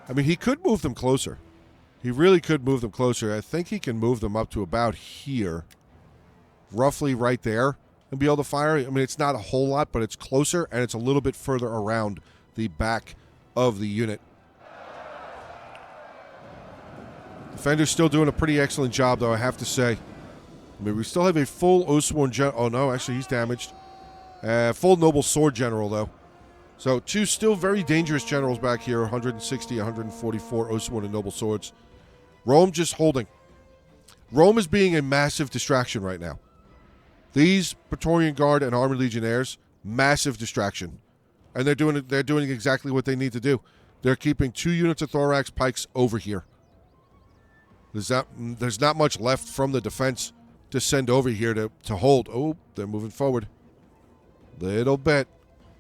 [SPEAKER 1] I mean, he could move them closer. He really could move them closer. I think he can move them up to about here. Roughly right there. And be able to fire. I mean, it's not a whole lot, but it's closer, and it's a little bit further around the back of the unit. Defender's still doing a pretty excellent job, though, I have to say. I mean, we still have a full Oathsworn general. Oh, no, actually, he's damaged. Full Noble Sword general, though. So, two still very dangerous generals back here. 160, 144 Oathsworn and Noble Swords. Rome just holding. Rome is being a massive distraction right now. These Praetorian Guard and Armored Legionnaires, massive distraction. And they're doing exactly what they need to do. They're keeping 2 units of Thorax Pikes over here. There's not much left from the defense to send over here to hold. Oh, they're moving forward. Little bit.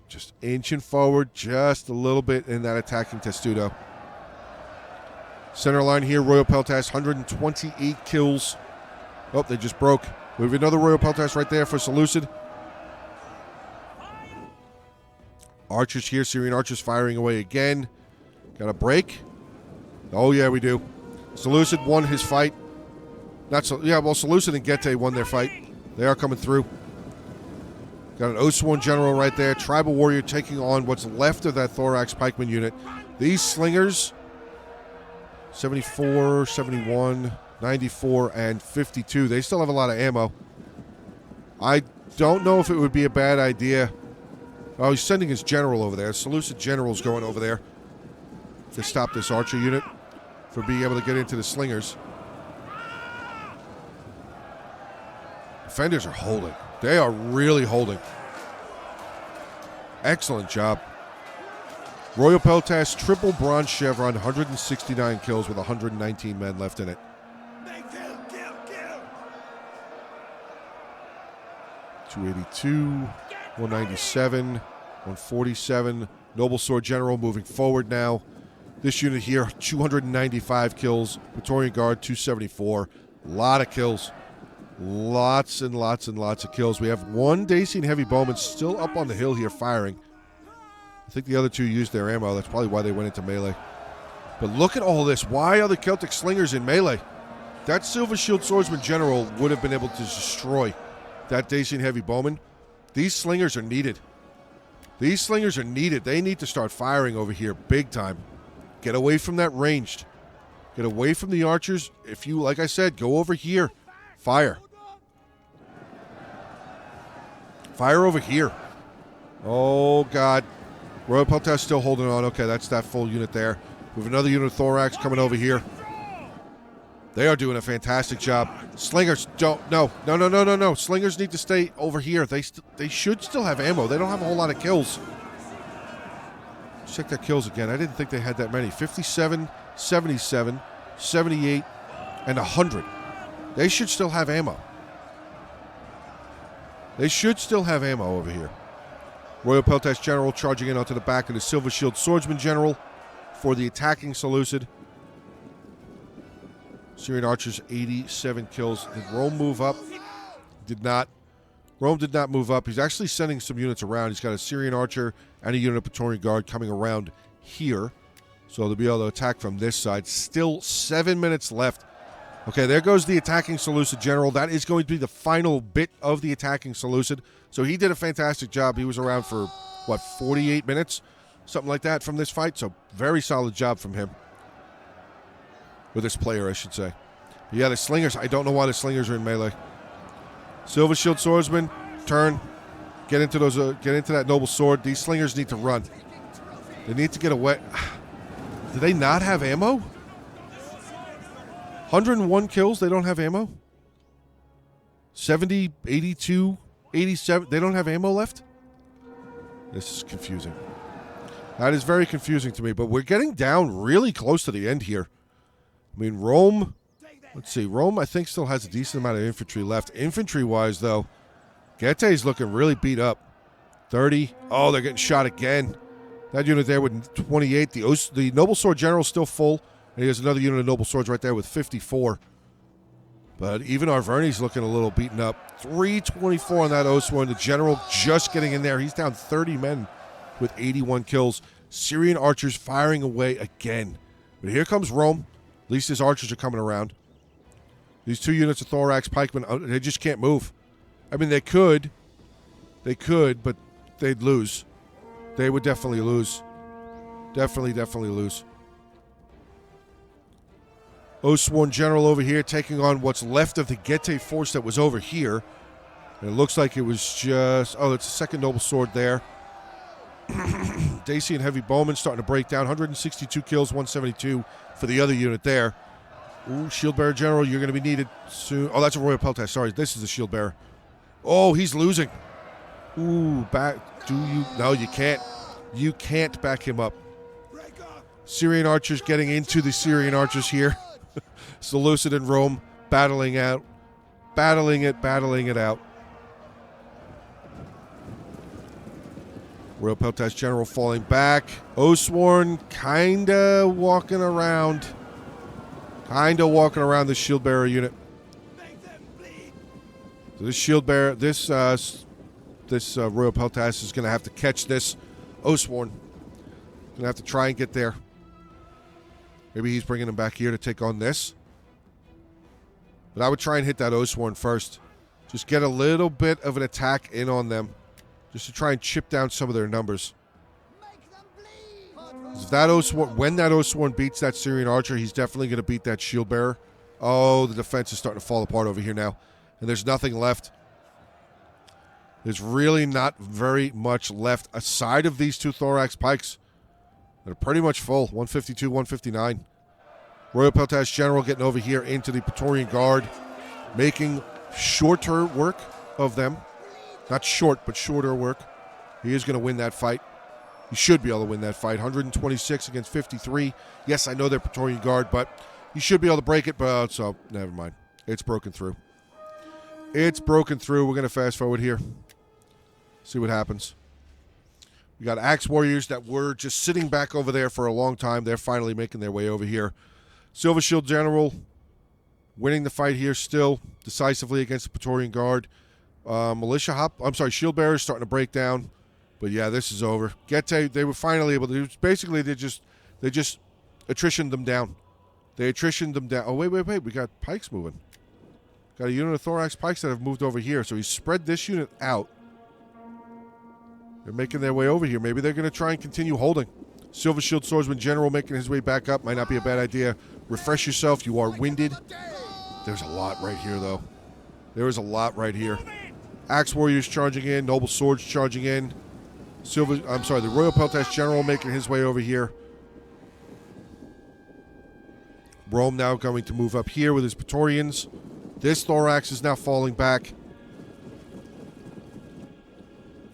[SPEAKER 1] Just inching forward just a little bit in that attacking testudo. Center line here, Royal Peltas, 128 kills. Oh, they just broke. We have another Royal Peltas right there for Seleucid. Archers here, Syrian archers firing away again. Got a break? Oh, yeah, we do. Seleucid won his fight. Seleucid and Gete won their fight. They are coming through. Got an Oathsworn general right there. Tribal warrior taking on what's left of that Thorax pikeman unit. These slingers, 74, 71, 94, and 52. They still have a lot of ammo. I don't know if it would be a bad idea. Oh, he's sending his general over there. Seleucid general's going over there to stop this archer unit for being able to get into the slingers. Defenders are holding. They are really holding. Excellent job. Royal Peltas, triple bronze chevron, 169 kills with 119 men left in it. 282, 197, 147. Noble Sword General moving forward now. This unit here, 295 kills. Praetorian Guard, 274. A lot of kills. Lots and lots and lots of kills. We have one Dacian Heavy Bowman still up on the hill here firing. I think the other two used their ammo. That's probably why they went into melee. But look at all this. Why are the Celtic Slingers in melee? That Silver Shield Swordsman General would have been able to destroy that Dacian Heavy Bowman. These Slingers are needed. These Slingers are needed. They need to start firing over here big time. Get away from that ranged. Get away from the archers. If you, like I said, go over here. Fire. Fire over here. Oh, God. Royal Peltas still holding on. Okay, that's that full unit there. We have another unit of Thorax coming over here. They are doing a fantastic job. Slingers don't. No. Slingers need to stay over here. They should still have ammo. They don't have a whole lot of kills. Check their kills again. I didn't think they had that many. 57, 77, 78, and 100. They should still have ammo. They should still have ammo over here. Royal Peltas General charging in onto the back of the Silver Shield Swordsman General for the attacking Seleucid. Syrian archers, 87 kills. Did Rome move up? Did not. Rome did not move up. He's actually sending some units around. He's got a Syrian archer and a unit of Praetorian Guard coming around here. So they'll be able to attack from this side. Still 7 minutes left. Okay, there goes the attacking Seleucid General. That is going to be the final bit of the attacking Seleucid. So he did a fantastic job. He was around for, 48 minutes? Something like that from this fight. So very solid job from him. With this player, I should say. But yeah, the Slingers. I don't know why the Slingers are in melee. Silver Shield Swordsman, turn. Get into those. Get into that Noble Sword. These Slingers need to run. They need to get away. Do they not have ammo? 101 kills, they don't have ammo? 70, 82, 87, they don't have ammo left? This is confusing. That is very confusing to me, but we're getting down really close to the end here. I mean, Rome Let's see. Rome, I think, still has a decent amount of infantry left. Infantry-wise, though, Gette's looking really beat up. 30. Oh, they're getting shot again. That unit there with 28. The Noble Sword General's still full. And he has another unit of Noble Swords right there with 54. But even Arverni's looking a little beaten up. 324 on that Oathsworn. The General just getting in there. He's down 30 men with 81 kills. Syrian archers firing away again. But here comes Rome. At least his archers are coming around. These 2 units of Thorax Pikemen, they just can't move. I mean, they could. They could, but they'd lose. They would definitely lose. Definitely lose. Oathsworn General over here taking on what's left of the Gette force that was over here. And it looks like it was just... Oh, it's a second Noble Sword there. Dacian Heavy Bowman starting to break down. 162 kills, 172 for the other unit there. Ooh, Shield Bearer General, you're going to be needed soon. Oh, that's a Royal Peltash. Sorry, this is the Shield Bearer. Oh, he's losing. Ooh, back. Do you? No, you can't. You can't back him up. Syrian archers getting into the Syrian archers here. Seleucid and Rome battling it out. Royal Peltash General falling back. Oathsworn kinda walking around the Shield Bearer unit. So this Shield Bearer, this Royal Peltash is going to have to catch this Oathsworn. Going to have to try and get there. Maybe he's bringing him back here to take on this. But I would try and hit that Oathsworn first. Just get a little bit of an attack in on them. Just to try and chip down some of their numbers. If that Oathsworn, when that Oathsworn beats that Syrian archer, he's definitely going to beat that Shield Bearer. Oh, the defense is starting to fall apart over here now. And there's nothing left. There's really not very much left aside of these 2 Thorax Pikes. They're pretty much full. 152, 159. Royal Peltash General getting over here into the Praetorian Guard. Making shorter work of them. Not short, but shorter work. He is going to win that fight. He should be able to win that fight. 126 against 53. Yes, I know they're Praetorian Guard, but he should be able to break it. But so, never mind. It's broken through. It's broken through. We're going to fast forward here. See what happens. We got Axe Warriors that were just sitting back over there for a long time. They're finally making their way over here. Silver Shield General winning the fight here still decisively against the Praetorian Guard. Shield Bearers starting to break down. But yeah, this is over. Gette, they were finally able to, basically they just attritioned them down. They attritioned them down. Oh, wait. We got pikes moving. Got a unit of Thorax Pikes that have moved over here. So he spread this unit out. They're making their way over here. Maybe they're going to try and continue holding. Silver Shield Swordsman General making his way back up. Might not be a bad idea. Refresh yourself. You are winded. There's a lot right here, though. There is a lot right here. Axe Warriors charging in. Noble Swords charging in. The Royal Peltash General making his way over here. Rome now going to move up here with his Praetorians. This Thorax is now falling back.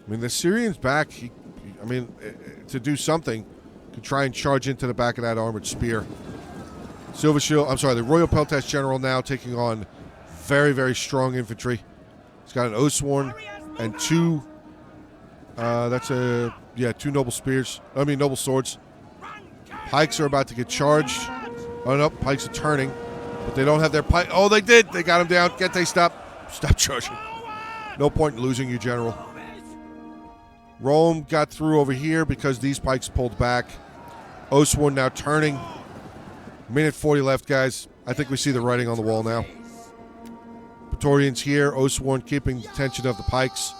[SPEAKER 1] I mean, the Syrian's back. To do something, could try and charge into the back of that armored spear. The Royal Peltash General now taking on very, very strong infantry. He's got an Oathsworn and 2. Two Noble Swords. Pikes are about to get charged. Oh no, Pikes are turning, but they don't have their pike. Oh, they did. They got him down. Stop charging. No point in losing you, General. Rome got through over here because these pikes pulled back. Oathsworn now turning. Minute 40 left, guys. I think we see the writing on the wall now. Praetorians here. Oathsworn keeping the tension of the pikes.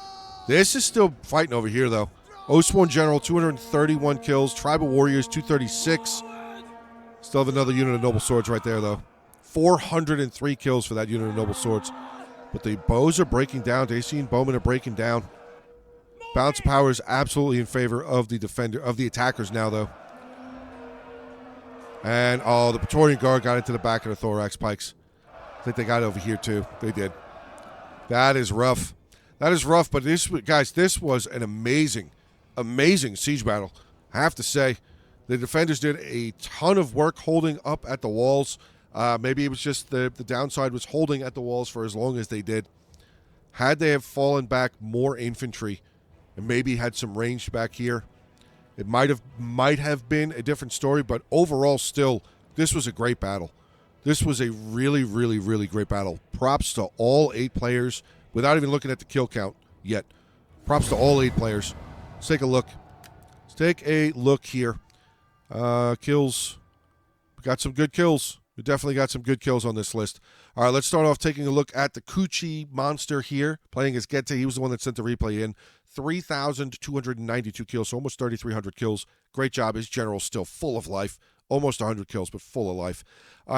[SPEAKER 1] This is still fighting over here, though. Oathsworn General, 231 kills. Tribal Warriors, 236. Still have another unit of Noble Swords right there, though. 403 kills for that unit of Noble Swords. But the bows are breaking down. Dacian Bowmen are breaking down. Balance of power is absolutely in favor of the attackers now, though. And, the Praetorian Guard got into the back of the Thorax Pikes. I think they got over here, too. They did. That is rough. That is rough, but this was an amazing, amazing siege battle. I have to say, the defenders did a ton of work holding up at the walls. Maybe it was just the downside was holding at the walls for as long as they did. Had they have fallen back more infantry and maybe had some range back here, it might have been a different story, but overall still, this was a great battle. This was a really, really, really great battle. Props to all 8 players without even looking at the kill count yet. Props to all 8 players. Let's take a look. Let's take a look here. Kills. We got some good kills. We definitely got some good kills on this list. All right, let's start off taking a look at the Coochie monster here, playing as Gete. He was the one that sent the replay in. 3,292 kills, so almost 3,300 kills. Great job. His general's still full of life. Almost 100 kills, but full of life.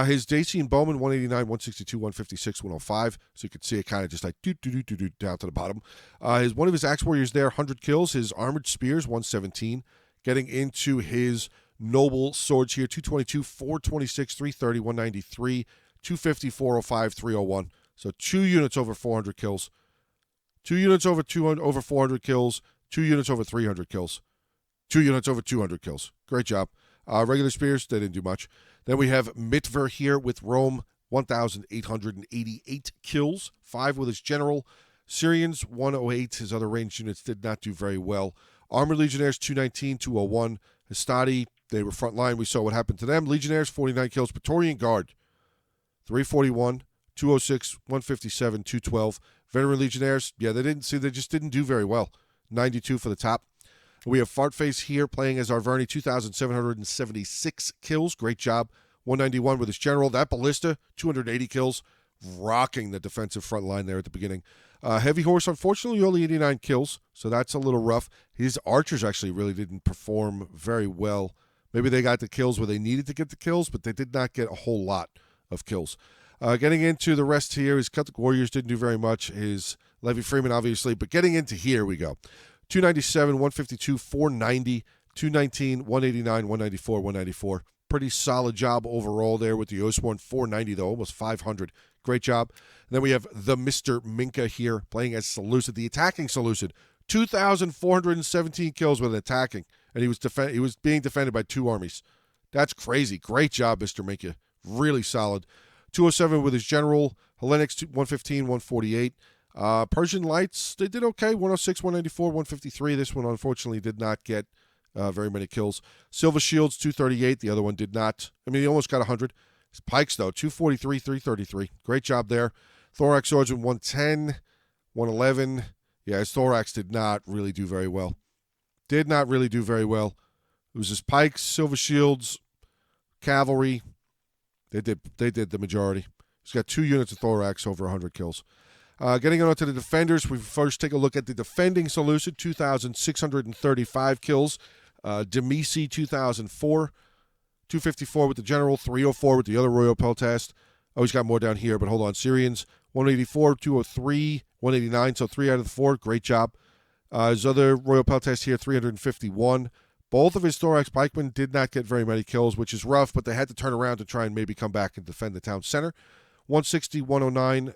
[SPEAKER 1] His Dacian Bowman, 189, 162, 156, 105. So you can see it kind of just like do down to the bottom. One of his Axe Warriors there, 100 kills. His Armored Spears, 117. Getting into his Noble Swords here, 222, 426, 330, 193, 250, 405, 301. So 2 units over 400 kills. 2 units over 400 kills. 2 units over 300 kills. 2 units over 200 kills. Great job. Regular Spears, they didn't do much. Then we have Mitver here with Rome, 1,888 kills, 5 with his general. Syrians, 108. His other ranged units did not do very well. Armored Legionnaires, 219, 201. Hastati, they were front line. We saw what happened to them. Legionnaires, 49 kills. Praetorian Guard, 341, 206, 157, 212. Veteran Legionnaires, yeah, they just didn't do very well. 92 for the top. We have Fartface here playing as Arverni, 2,776 kills. Great job. 191 with his general. That Ballista, 280 kills. Rocking the defensive front line there at the beginning. Heavy Horse, unfortunately, only 89 kills, so that's a little rough. His archers actually really didn't perform very well. Maybe they got the kills where they needed to get the kills, but they did not get a whole lot of kills. Getting into the rest here, his Celtic Warriors didn't do very much. His Levy Freeman, obviously, but getting into here we go. 297, 152, 490, 219, 189, 194, 194. Pretty solid job overall there with the Oathsworn. 490, though, almost 500. Great job. And then we have the Mr. Minka here playing as Seleucid, the attacking Seleucid. 2,417 kills with attacking, and he was being defended by 2 armies. That's crazy. Great job, Mr. Minka. Really solid. 207 with his general. Hellenics, 115, 148. Persian Lights, they did okay. 106, 194, 153. This one, unfortunately, did not get very many kills. Silver Shields, 238. The other one did not. I mean, he almost got 100. His Pikes, though, 243, 333. Great job there. Thorax Swordsman, 110, 111. Yeah, his Thorax did not really do very well. Did not really do very well. It was his Pikes, Silver Shields, Cavalry. They did the majority. He's got 2 units of Thorax, over 100 kills. Getting on to the defenders, we first take a look at the defending Seleucid, 2,635 kills. Demisi, 2,004. 254 with the general, 304 with the other Royal Peltast. Oh, he's got more down here, but hold on. Syrians, 184, 203, 189, so 3 out of the 4. Great job. His other Royal Peltast here, 351. Both of his Thorax Pikemen did not get very many kills, which is rough, but they had to turn around to try and maybe come back and defend the town center. 160, 109,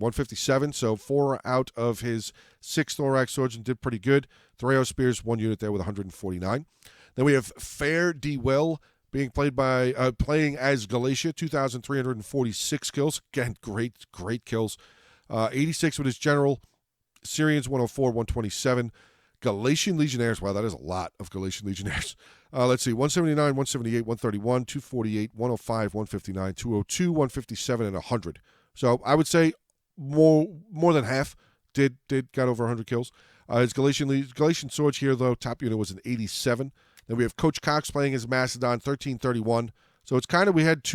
[SPEAKER 1] 157. So 4 out of his 6 Thorax Swordsmen did pretty good. Threo Spears, 1 unit there with 149. Then we have Fair D. Well being playing as Galatia, 2,346 kills. Again, great kills. 86 with his general. Syrians, 104, 127. Galatian Legionnaires, wow, that is a lot of Galatian Legionnaires. Let's see, 179, 178, 131, 248, 105, 159, 202, 157, and 100. So I would say more than half got over 100 kills. His Galatian Swords here, though, top unit was an 87. Then we have Coach Cox playing as Macedon, 1331. So it's kind of, we had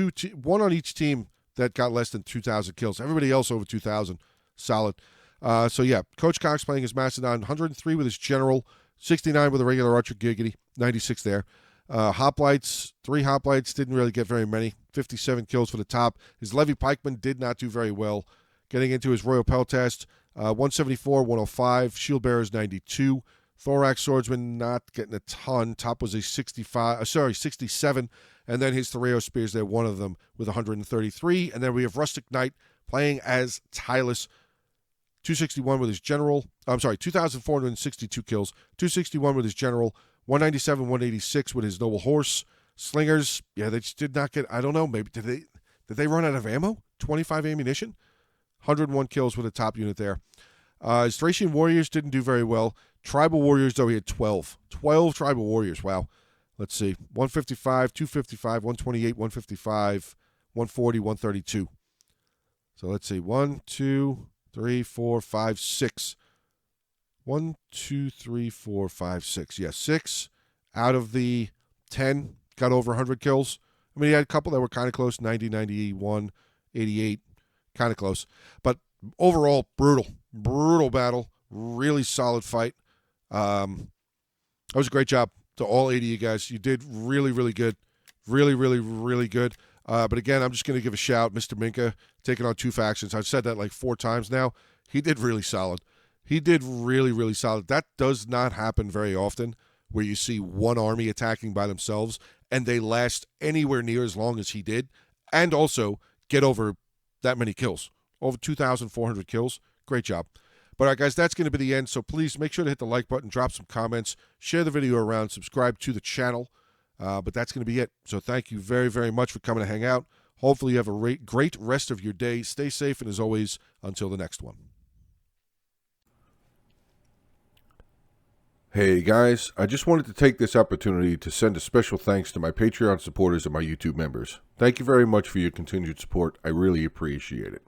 [SPEAKER 1] one on each team that got less than 2,000 kills. Everybody else over 2,000. Solid. So yeah, Coach Cox playing as Macedon, 103 with his general, 69 with a regular archer Giggity, 96 there. Hoplites, 3 Hoplites, didn't really get very many, 57 kills for the top. His Levy Pikeman did not do very well. Getting into his Royal Peltast, 174, 105, Shield Bearers 92. Thorax Swordsman not getting a ton. Top was a 67. And then his Thereo Spears there, one of them with 133. And then we have Rustic Knight playing as Tylus, 261 with his general. 2,462 kills. 261 with his general. 197, 186 with his Noble Horse. Slingers, yeah, they just did not get, I don't know, maybe did they run out of ammo? 25 ammunition? 101 kills with a top unit there. His Thracian Warriors didn't do very well. Tribal Warriors, though, he had 12. 12 Tribal Warriors, wow. Let's see, 155, 255, 128, 155, 140, 132. So let's see, 1, 2, 3, 4, 5, 6. 1, 2, 3, 4, 5, 6. Yeah, 6 out of the 10 got over 100 kills. I mean, he had a couple that were kind of close, 90, 91, 88, kind of close. But overall, brutal battle, really solid fight. That was a great job to all 80 of you guys. You did really good, really good. But again, I'm just going to give a shout, Mr. Minka, taking on 2 factions. I've said that like 4 times now. He did really solid. He did really solid. That does not happen very often, where you see one army attacking by themselves and they last anywhere near as long as he did, and also get over that many kills. Over 2,400 kills. Great job. But all right, guys, that's going to be the end. So please make sure to hit the like button, drop some comments, share the video around, subscribe to the channel. But that's going to be it. So thank you very much for coming to hang out. Hopefully you have a great rest of your day. Stay safe, and as always, until the next one. Hey guys, I just wanted to take this opportunity to send a special thanks to my Patreon supporters and my YouTube members. Thank you very much for your continued support. I really appreciate it.